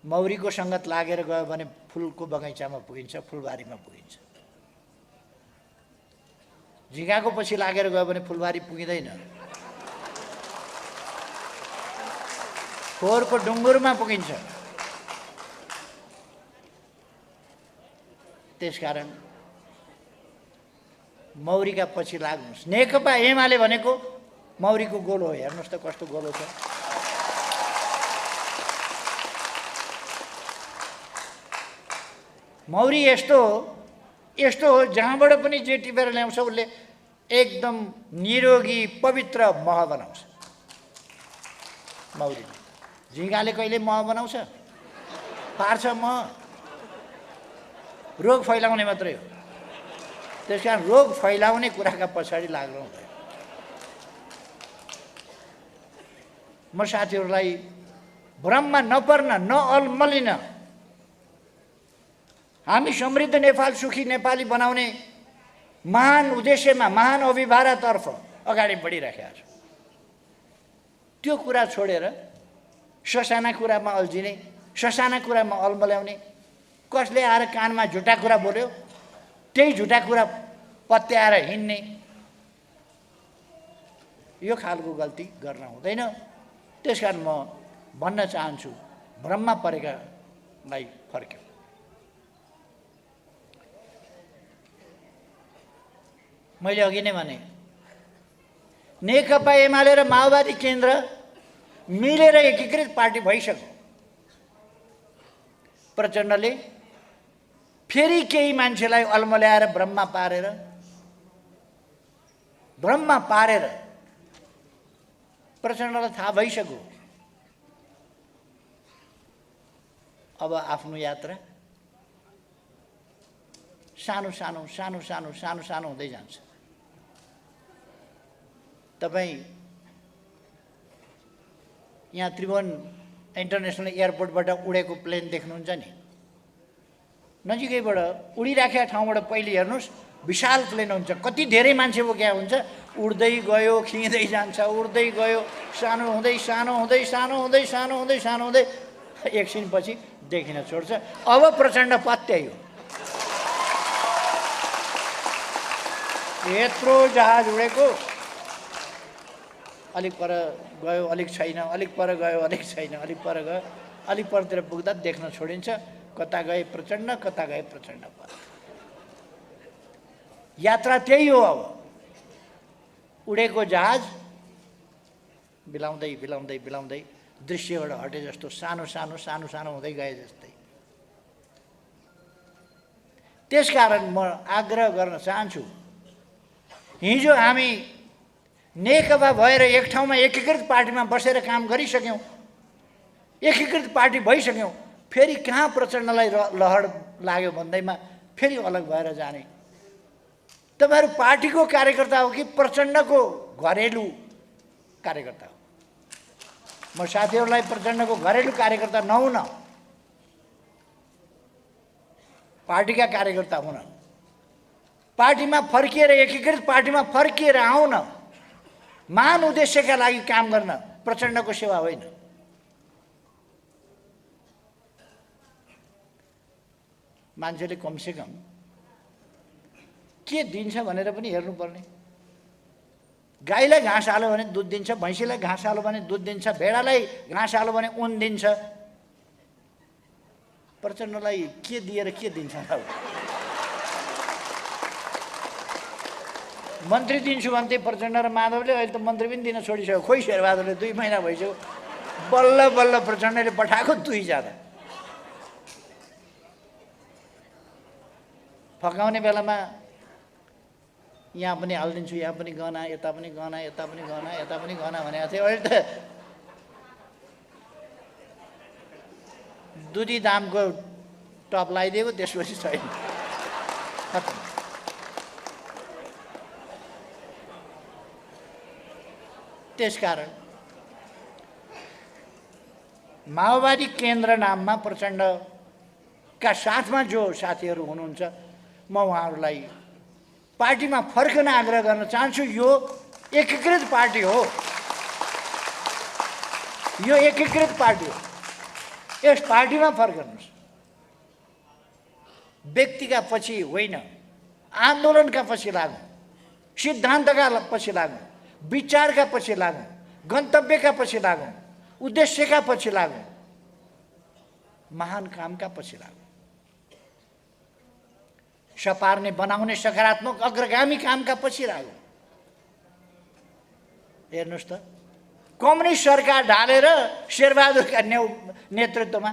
मौरीको सङ्गत लागेर गयो भने फुलको बगैँचामा पुगिन्छ, फुलबारीमा पुगिन्छ। झिँगाको पछि लागेर गयो भने फुलबारी पुगिँदैन, फोहोरको डुङ्गुरमा पुगिन्छ। त्यसकारण मौरीका पछि लाग्नुहोस्। नेकपा एमाले भनेको मौरीको गोलो हो। हेर्नुहोस् त कस्तो गोलो छ। मौरी यस्तो हो जहाँबाट पनि जे टिपेर ल्याउँछ उसले एकदम निरोगी पवित्र मह बनाउँछ। मौरीले, झिँगाले कहिले मह बनाउँछ? पार्छ मह, रोग फैलाउने मात्रै हो। त्यसकारण रोग फैलाउने कुराका पछाडि लाग्नु हुँदैन। म साथीहरूलाई भ्रममा नपर्न, नअल्मलिन। हामी समृद्ध नेपाल, सुखी नेपाली बनाउने महान उद्देश्यमा, महान अभिभारातर्फ अगाडि बढिराखेका छौँ। त्यो कुरा छोडेर ससाना कुरामा अल्झिने, ससाना कुरामा अल्मल्याउने, कसले आएर कानमा झुटा कुरा बोल्यो त्यही झुटा कुरा पत्याएर हिँड्ने, यो खालको गल्ती गर्न हुँदैन। त्यसकारण म भन्न चाहन्छु, भ्रममा परेकालाई फर्क्यौ। मैले अघि नै भने, नेकपा एमाले र माओवादी केन्द्र मिलेर एकीकृत पार्टी भइसक्यो। प्रचण्डले फेरि केही मान्छेलाई अल्मल्याएर भ्रममा पारेर प्रचण्डलाई थाहा भइसक्यो अब आफ्नो यात्रा सानो सानो हुँदै जान्छ। तपाईँ यहाँ त्रिभुवन इन्टरनेसनल एयरपोर्टबाट उडेको प्लेन देख्नुहुन्छ नि, नजिकैबाट उडिराखेका ठाउँबाट पहिले हेर्नुहोस्, विशाल प्लेन हुन्छ, कति धेरै मान्छे बोकेको हुन्छ, उड्दै गयो, खिँदै जान्छ, उड्दै गयो, सानो हुँदै एकछिनपछि देखिन छोड्छ। अब प्रचण्ड पत्यायो, यत्रो जहाज उडेको, अलिक पर गयो, अलिक छैन, अलिक पर गयो, अलिक छैन, अलिक पर गयो, अलिक परतिर पुग्दा देख्न छोडिन्छ। कता गए प्रचण्ड, कता गए प्रचण्ड पद। यात्रा त्यही हो। अब उडेको जहाज बिलाउँदै दृश्यबाट हटे जस्तो सानो हुँदै गए जस्तै। त्यसकारण म आग्रह गर्न चाहन्छु, हिजो हामी नेकपा भएर एक ठाउँमा एकीकृत पार्टीमा बसेर काम गरिसक्यौँ, एकीकृत पार्टी भइसक्यौँ, फेरि कहाँ प्रचण्डलाई लहर लाग्यो भन्दैमा फेरि अलग भएर जाने। तपाईँहरू पार्टीको कार्यकर्ता हो कि प्रचण्डको घरेलु कार्यकर्ता हो? म साथीहरूलाई प्रचण्डको घरेलु कार्यकर्ता नहुन, पार्टीका कार्यकर्ता हुन, पार्टीमा फर्किएर एकीकृत पार्टीमा फर्किएर आउन, महान उद्देश्यका लागि काम गर्न, प्रचण्डको सेवा होइन। मान्छेले कमसेकम के दिन्छ भनेर पनि हेर्नुपर्ने। गाईलाई घाँस हाल्यो भने दुध दिन्छ, भैँसीलाई घाँस हाल्यो भने दुध दिन्छ, भेडालाई घाँस हाल्यो भने ऊन दिन्छ। प्रचण्डलाई के दिएर के दिन्छ र? मन्त्री दिन्छु भन्थे प्रचण्ड र माधवले, अहिले त मन्त्री पनि दिन छोडिसक्यो। खोइ शेरबहादुरले 2 महिना भइसक्यो, बल्ल बल्ल प्रचण्डले पठाएको 2 ज्यादा। फकाउने बेलामा यहाँ पनि हालिदिन्छु, यहाँ पनि गहना, यता पनि गहना, यता पनि गहना, यता पनि गहना भनेको थियो। अहिले त दुधी दामको टप लगाइदिएको, त्यसपछि छैन। त्यसकारण माओवादी केन्द्र नाममा प्रचण्डका साथमा जो साथीहरू हुनुहुन्छ, म उहाँहरूलाई पार्टीमा फर्कन आग्रह गर्न चाहन्छु। यो एकीकृत पार्टी हो, यो एकीकृत पार्टी हो। यस पार्टीमा फर्कनुहोस्। व्यक्तिका पछि होइन, आन्दोलनका पछि लागौँ, सिद्धान्तका पछि लागौँ, विचारका पछि लागौँ, गन्तव्यका पछि लागौँ, उद्देश्यका पछि लागौँ, महान कामका पछि लागौँ। सपार्ने बनाउने सकारात्मक अग्रगामी कामका पछि लागौँ। हेर्नुहोस् त, कम्युनिस्ट सरकार ढालेर शेरबहादुरका नेतृत्वमा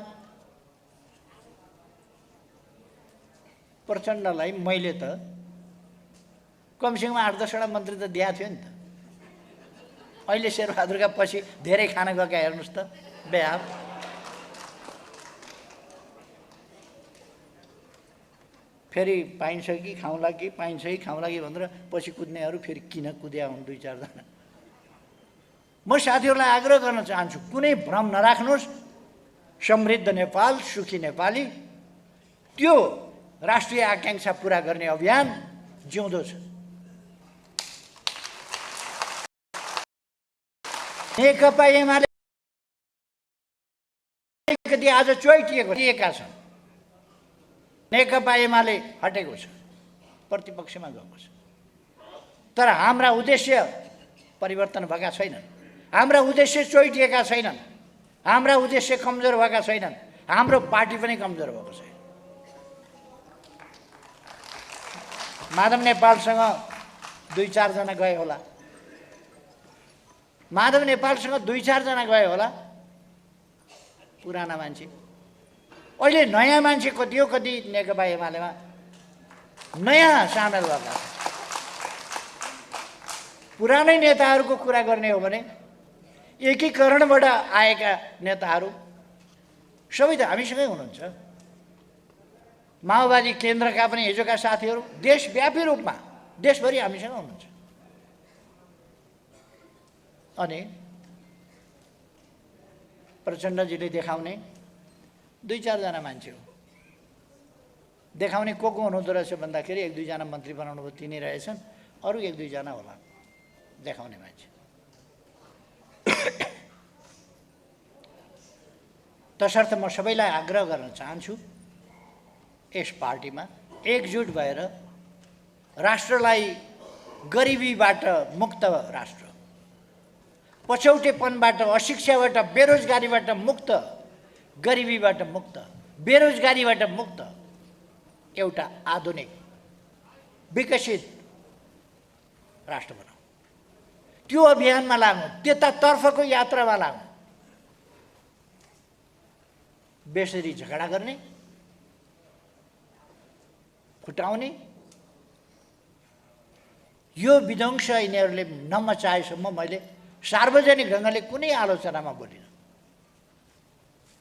प्रचण्डलाई मैले त कमसेकम 8-10 मन्त्री त दिएको थियो नि त। अहिले शेरबहादुरका पछि धेरै खान गएका हेर्नुहोस् त, बेहाल। फेरि पाइन्छ कि खाउँला कि, पाइन्छ कि खाउँला कि भनेर पछि कुद्नेहरू फेरि किन कुद्या हुन् 2-4 जना। म साथीहरूलाई आग्रह गर्न चाहन्छु, कुनै भ्रम नराख्नुहोस्। समृद्ध नेपाल, सुखी नेपाली, त्यो राष्ट्रिय आकांक्षा पुरा गर्ने अभियान जिउँदो छ। नेकपा एमाले आज चोइटिएका छन्। नेकपा एमाले हटेको छ, प्रतिपक्षमा गएको छ। तर हाम्रा उद्देश्य परिवर्तन भएका छैनन्, हाम्रा उद्देश्य चोइटिएका छैनन्, हाम्रा उद्देश्य कमजोर भएका छैनन्, हाम्रो पार्टी पनि कमजोर भएको छैन। माधव नेपालसँग 2-4 जना गए होला, माधव नेपालसँग 2-4 जना गए होला पुराना मान्छे। अहिले नयाँ मान्छे कति हो, कति नेकपा एमालेमा नयाँ सामेल भएका। पुरानै नेताहरूको कुरा गर्ने हो भने एकीकरणबाट आएका नेताहरू सबै त हामीसँगै हुनुहुन्छ। माओवादी केन्द्रका पनि हिजोका साथीहरू देशव्यापी रूपमा देशभरि हामीसँग हुनुहुन्छ। अनि प्रचण्डजीले देखाउने 2-4 जना मान्छे हो। देखाउने को हुनुहुँदो रहेछ भन्दाखेरि 1-2 जना मन्त्री बनाउनु भयो, तिनी रहेछन्। अरू 1-2 जना होला देखाउने मान्छे। तसर्थ म सबैलाई आग्रह गर्न चाहन्छु, यस पार्टीमा एकजुट भएर राष्ट्रलाई गरिबीबाट मुक्त राष्ट्र, पछौटेपनबाट, अशिक्षाबाट, बेरोजगारीबाट मुक्त, गरिबीबाट मुक्त, बेरोजगारीबाट मुक्त एउटा आधुनिक विकसित राष्ट्र बनाऊ। त्यो अभियानमा लागौँ, त्यतातर्फको यात्रामा लागौँ। बेसरी झगडा गर्ने, फुटाउने यो विध्वंस यिनीहरूले नमचाएसम्म मैले सार्वजनिक ढङ्गले कुनै आलोचनामा बोलिनँ।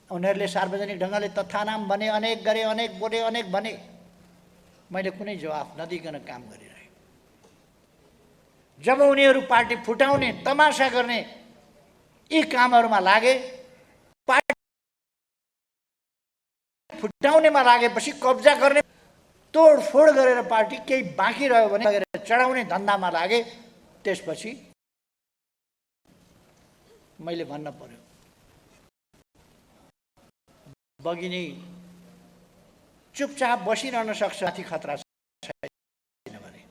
उनीहरूले सार्वजनिक ढङ्गले तथानाम भने, अनेक गरे, अनेक बोले, अनेक भने, मैले कुनै जवाफ नदिकन काम गरिरहेँ। जब उनीहरू पार्टी फुटाउने, तमासा गर्ने यी कामहरूमा लागे, पार्टी फुटाउनेमा लागेपछि कब्जा गर्ने, तोडफोड गरेर पार्टी केही बाँकी रह्यो भने चढाउने धन्दामा लागे, त्यसपछि मैले भन्न पर्यो, बगिनी चुपचाप बसिरहन सक्छ माथि खतरा छैन भने।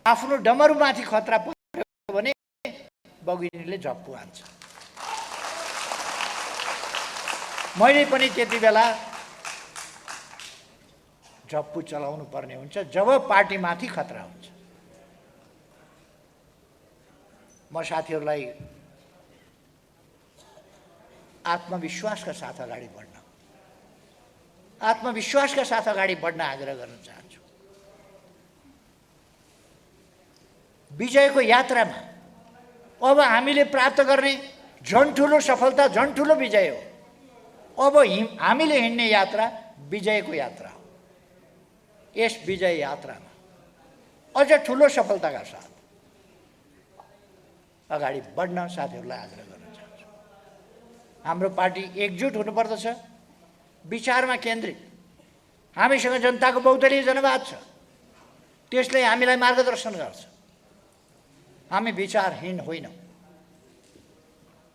आफ्नो डमरुमाथि खतरा पर्यो भने बगिनीले झप्पु हान्छ। मैले पनि त्यति बेला झप्पु चलाउनु पर्ने हुन्छ जब पार्टीमाथि खतरा हुन्छ। म साथीहरूलाई आत्मविश्वासका साथ अगाडि बढ्न आग्रह गर्न चाहन्छु। विजयको यात्रामा अब हामीले प्राप्त गर्ने झन् ठुलो सफलता, झन् ठुलो विजय हो। अब हामीले हिँड्ने यात्रा विजयको यात्रा हो। यस विजय यात्रामा अझ ठुलो सफलताका साथ अगाडि बढ्न साथीहरूलाई आग्रह गर्न चाहन्छु। हाम्रो पार्टी एकजुट हुनुपर्दछ, विचारमा केन्द्रित। हामीसँग जनताको बहुदलीय जनवाद छ, त्यसले हामीलाई मार्गदर्शन गर्छ। हामी विचारहीन होइनौँ,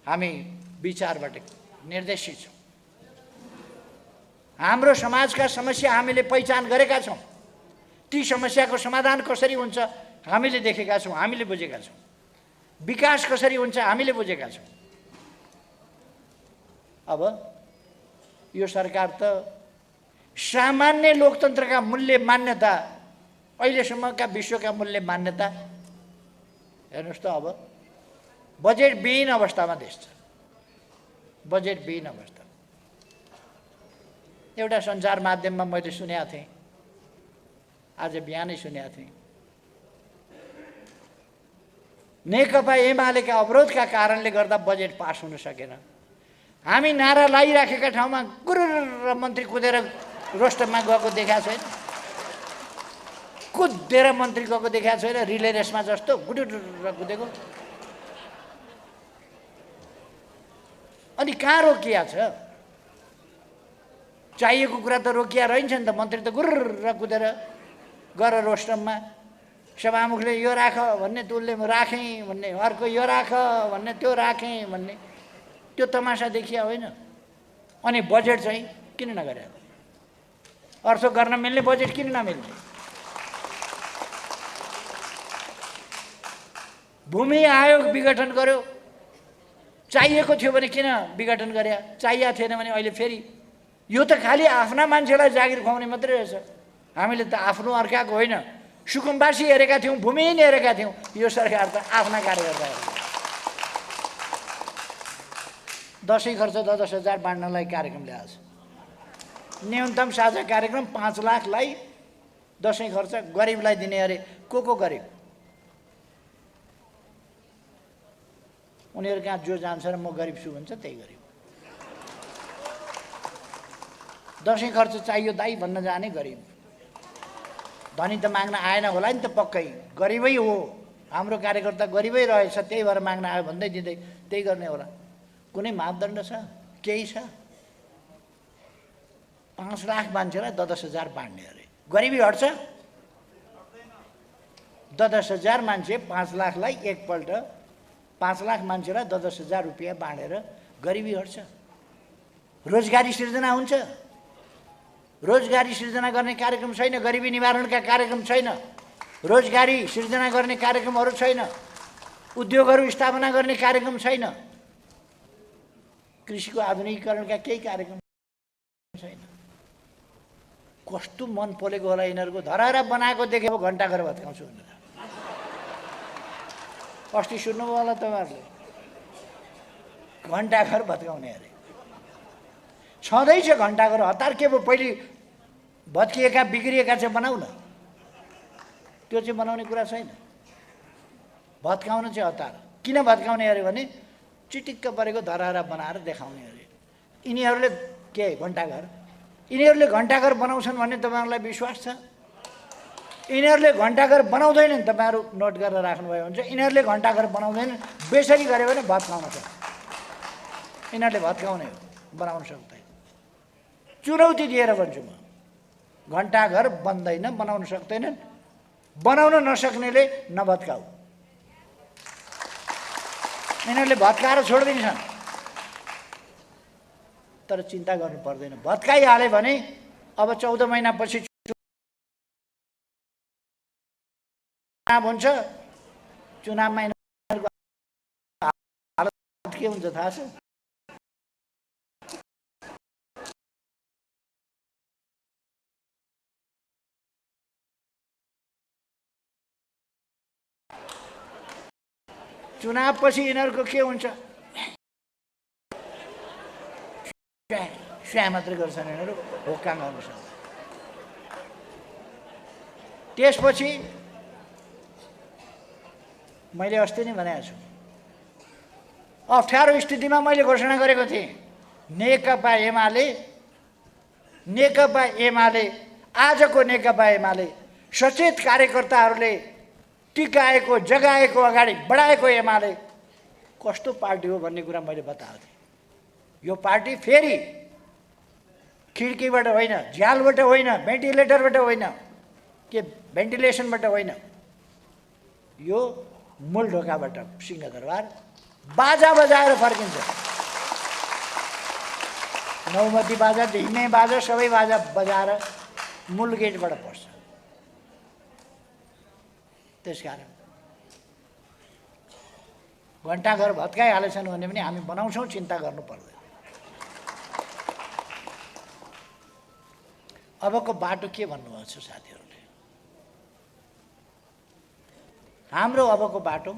हामी विचारबाट निर्देशित छौँ। हाम्रो समाजका समस्या हामीले पहिचान गरेका छौँ। ती समस्याको समाधान कसरी हुन्छ हामीले देखेका छौँ, हामीले बुझेका छौँ। विकास कसरी हुन्छ हामीले बुझेका छौँ। अब यो सरकार त सामान्य लोकतन्त्रका मूल्य मान्यता, अहिलेसम्मका विश्वका मूल्य मान्यता, हेर्नुहोस् त अब बजेटविहीन अवस्थामा देश छ। बजेटविहीन अवस्था। एउटा सञ्चार माध्यममा मैले सुनेको थिएँ, आज बिहानै सुनेको थिएँ, नेकपा एमालेका अवरोधका कारणले गर्दा बजेट पास हुन सकेन। हामी नारा लगाइराखेका ठाउँमा गुरुर मन्त्री कुदेर रोस्टरमा गएको देखाएको छैन। कुदेर मन्त्री गएको देखाएको छैन, रिले रेसमा जस्तो गुडुर कुदेको। अनि कहाँ रोकिया छ? चाहिएको कुरा त रोकिया रहन्छ नि त। मन्त्री त गुरुर कुदेर गर रोस्टममा। सभामुखले यो राख भन्ने उसले राखेँ भन्ने, अर्को यो राख भन्ने त्यो राखेँ भन्ने, त्यो तमासा देखिया होइन। अनि बजेट चाहिँ किन नगरे? अर्थ गर्न मिल्ने बजेट किन नमिल्ने? भूमि आयोग विघटन गर्यो, चाहिएको थियो भने किन विघटन गरे? चाहिएको थिएन भने अहिले फेरि यो त खालि आफ्ना मान्छेलाई जागिर खुवाउने मात्रै रहेछ। हामीले त आफ्नो अर्काको होइन, सुकुम्बासी हेरेका थियौँ, भूमिहीन हेरेका थियौँ। यो सरकार त आफ्ना कार्यकर्ताहरू। दसैँ खर्च 10,000 बाँड्नलाई कार्यक्रम ल्याएको छ। न्यूनतम साझा कार्यक्रम 5 लाखलाई दसैँ खर्च गरिबलाई दिने अरे। को गरिब? उनीहरू कहाँ जो जान्छ र म गरिब छु भन्छ, त्यही गरिब। दसैँ खर्च चाहियो दाइ भन्न जाने गरिब। धनी त माग्न आएन होला नि त, पक्कै गरिबै हो। हाम्रो कार्यकर्ता गरिबै रहेछ, त्यही भएर माग्न आयो भन्दै दिँदै त्यही गर्ने होला। कुनै मापदण्ड छ? केही छ? 5 लाख मान्छेलाई 10,000 बाँड्ने अरे। गरिबी हट्छ? 10,000 मान्छे 5 लाखलाई एकपल्ट, 5 लाख मान्छेलाई 10,000 रुपियाँ बाँडेर गरिबी हट्छ? रोजगारी सिर्जना हुन्छ? रोजगारी सिर्जना गर्ने कार्यक्रम छैन। गरिबी निवारणका कार्यक्रम छैन। रोजगारी सिर्जना गर्ने कार्यक्रमहरू छैन। उद्योगहरू स्थापना गर्ने कार्यक्रम छैन। कृषिको आधुनिकीकरणका केही कार्यक्रम छैन। कस्तो मन पोलेको होला यिनीहरूको। धराएर बनाएको देखेको घन्टाघर भत्काउँछु भनेर। अस्ति सुन्नुभयो होला तपाईँहरूले, घन्टाघर भत्काउने अरे। छँदैछ घन्टाघर। हतार के भयो? पहिले भत्किएका बिग्रिएका चाहिँ बनाऊ न, त्यो चाहिँ बनाउने कुरा छैन। भत्काउन चाहिँ हतार। किन भत्काउने अरे भने चिटिक्क परेको धरारा बनाएर देखाउने अरे। यिनीहरूले के घन्टाघर, यिनीहरूले घन्टाघर बनाउँछन् भन्ने तपाईँहरूलाई विश्वास छ? यिनीहरूले घन्टाघर बनाउँदैनन्। तपाईँहरू नोट गरेर राख्नुभयो भने चाहिँ यिनीहरूले घन्टाघर बनाउँदैनन्। बेसरी गऱ्यो भने भत्काउन सक्छ। यिनीहरूले भत्काउने हो, बनाउन सक्दैन। चुनौती दिएर भन्छु म, घन्टाघर बन्दैन, बनाउन सक्दैनन्। बनाउन नसक्नेले नभत्काऊ। यिनीहरूले भत्काएर छोड्दिन्छन्। तर चिन्ता गर्नु पर्दैन। भत्काइहाल्यो भने अब 14 महिनापछि चुनाव हुन्छ। चुनावमा हालत के हुन्छ थाहा छ? चुनावपछि यिनीहरूको के हुन्छ? स्वा मात्रै गर्छन् यिनीहरू, होक्का गर्नु सक्छ। त्यसपछि मैले अस्ति नै भनेको छु, अप्ठ्यारो स्थितिमा मैले घोषणा गरेको थिएँ, नेकपा एमाले आजको नेकपा एमाले सचेत कार्यकर्ताहरूले टिकाएको, जगाएको, अगाडि बढाएको एमाले कस्तो पार्टी हो भन्ने कुरा मैले बताएको थिएँ। यो पार्टी फेरि खिड्कीबाट होइन, झ्यालबाट होइन, भेन्टिलेटरबाट होइन, के भेन्टिलेसनबाट होइन, यो मूल ढोकाबाट सिंहदरबार बाजा बजाएर फर्किन्छ। नौमती बाजा, धिमे बाजा, सबै बाजा बजाएर मूल गेटबाट पर्छ। त्यसकारण घन्टाघर भत्काइहालेछन् भने पनि हामी बनाउँछौँ, चिन्ता गर्नु पर्दैन। अबको बाटो के भन्नुभएको छ साथीहरूले? हाम्रो अबको बाटो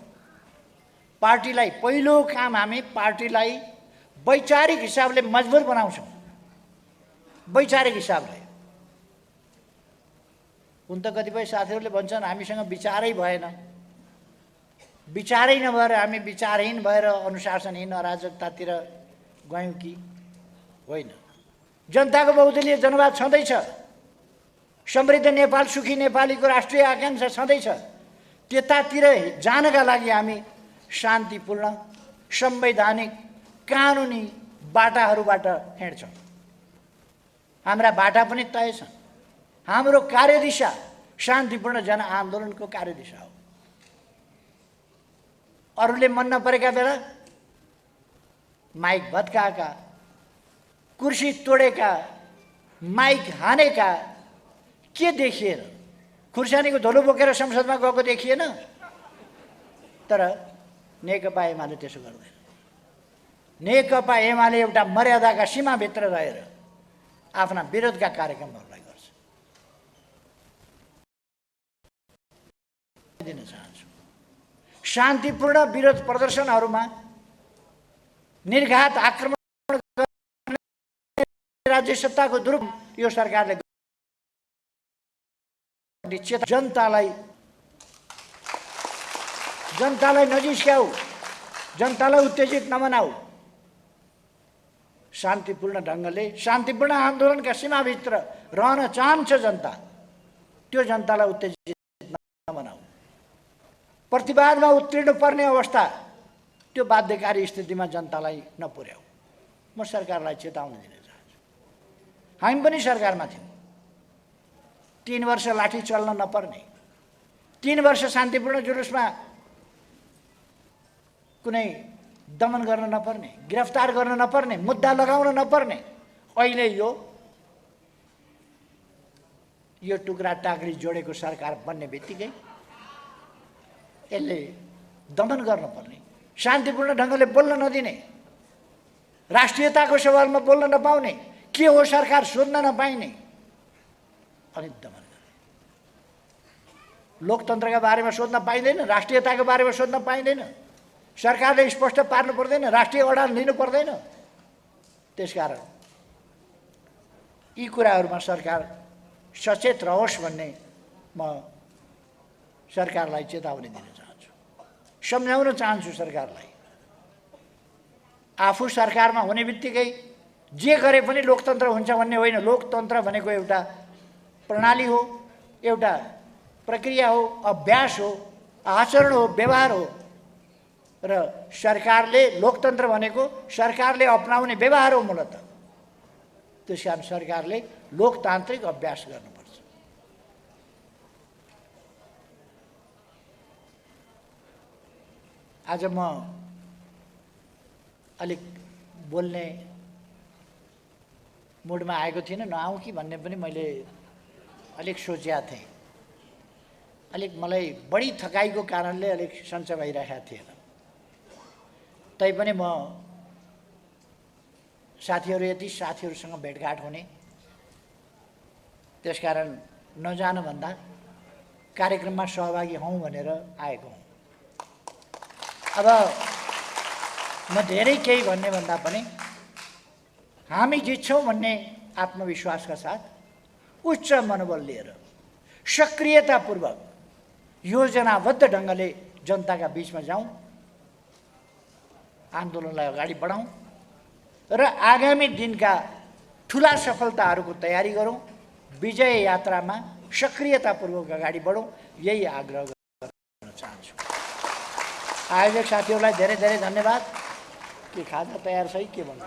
पार्टीलाई, पहिलो काम हामी पार्टीलाई वैचारिक हिसाबले मजबुत बनाउँछौँ। वैचारिक हिसाबले हुन त कतिपय साथीहरूले भन्छन् हामीसँग विचारै भएन, विचारै नभएर हामी विचारहीन भएर अनुशासनहीन अराजकतातिर गयौँ कि? होइन, जनताको बहुदलीय जनवाद छँदैछ, समृद्ध नेपाल, सुखी नेपालीको राष्ट्रिय आकांक्षा छँदैछ। त्यतातिर जानका लागि हामी शान्तिपूर्ण, संवैधानिक, कानुनी बाटाहरूबाट हिँड्छौँ। हाम्रा बाटा पनि तय छन्। हाम्रो कार्यदिशा शान्तिपूर्ण जनआन्दोलनको कार्यदिशा हो। अरूले मन नपरेका बेला माइक भत्काएका, कुर्सी तोडेका, माइक हानेका के देखिएन? खुर्सानीको धुलो बोकेर संसदमा गएको देखिएन? तर नेकपा एमाले त्यसो गर्दैन। नेकपा एमाले एउटा मर्यादाका सीमाभित्र रहेर आफ्ना विरोधका कार्यक्रमहरूलाई गर्छ। दिन चाहन्छु, शान्तिपूर्ण विरोध प्रदर्शनहरूमा निर्घात आक्रमण गर्ने राज्य सत्ताको दुरुपयोग यो सरकारले जनतालाई नजिस्क्याऊ, जनतालाई उत्तेजित नबनाऊ। शान्तिपूर्ण ढङ्गले शान्तिपूर्ण आन्दोलनका सीमाभित्र रहन चाहन्छ जनता, त्यो जनतालाई उत्तेजित नबनाऊ। प्रतिवादमा उत्रिनु पर्ने अवस्था, त्यो बाध्यकारी स्थितिमा जनतालाई नपुर्याऊ। म सरकारलाई चेतावनी दिन चाहन्छु। हामी पनि सरकारमा थियौँ। 3 वर्ष लाठी चल्न नपर्ने, 3 वर्ष शान्तिपूर्ण जुलुसमा कुनै दमन गर्न नपर्ने, गिरफ्तार गर्न नपर्ने, मुद्दा लगाउन नपर्ने, अहिले यो टुक्रा टाक्री जोडेको सरकार बन्ने बित्तिकै यसले दमन गर्नुपर्ने, शान्तिपूर्ण ढङ्गले बोल्न नदिने, राष्ट्रियताको सवालमा बोल्न नपाउने, के हो सरकार सोध्न नपाइने, अनि दमन गर्ने। लोकतन्त्रका बारेमा सोध्न पाइँदैन, राष्ट्रियताको बारेमा सोध्न पाइँदैन, सरकारले स्पष्ट पार्नु पर्दैन, राष्ट्रिय अडान लिनु पर्दैन। त्यसकारण यी कुराहरूमा सरकार सचेत रहोस् भन्ने म सरकारलाई चेतावनी दिन चाहन्छु, सम्झाउन चाहन्छु सरकारलाई। आफू सरकारमा हुने बित्तिकै जे गरे पनि लोकतन्त्र हुन्छ भन्ने होइन। लोकतन्त्र भनेको एउटा प्रणाली हो, एउटा प्रक्रिया हो, अभ्यास हो, आचरण हो, व्यवहार हो। र सरकारले, लोकतन्त्र भनेको सरकारले अपनाउने व्यवहार हो मूलतः। त्यस कारण सरकारले लोकतान्त्रिक अभ्यास गर्नुपर्छ। आज म अलिक बोल्ने मुडमा आएको थिइनँ, नआउँ कि भन्ने पनि मैले अलिक सोचेका थिएँ। अलिक मलाई बढी थकाइको कारणले अलिक सन्चो भइरहेको थिएन। तैपनि म यति साथीहरूसँग भेटघाट हुने, त्यसकारण नजानुभन्दा कार्यक्रममा सहभागी हौँ भनेर आएको हुँ। अब म धेरै केही भन्ने भन्दा पनि हामी जित्छौँ भन्ने आत्मविश्वासका साथ उच्च मनोबल लिएर सक्रियतापूर्वक योजनाबद्ध ढङ्गले जनताका बिचमा जाउँ, आन्दोलनलाई अगाडि बढाउँ र आगामी दिनका ठुला सफलताहरूको तयारी गरौँ। विजय यात्रामा सक्रियतापूर्वक अगाडि बढौँ, यही आग्रह गर्न चाहन्छु। आयोजक साथीहरूलाई धेरै धेरै धन्यवाद। के खाजा तयार छ के भन्नु?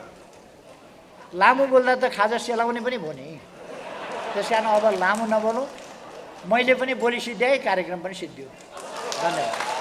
लामो बोल्दा त खाजा सेलाउने पनि भयो नि, त्यस कारण अब लामो नबोलौँ। मैले पनि बोली सिद्ध्याएँ, कार्यक्रम पनि सिद्धियो। धन्यवाद।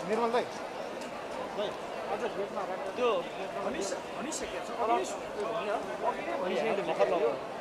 निर्मल दाइ अझ भेटमा त्यो भनिसकेको छ भनिसकेले भर्खर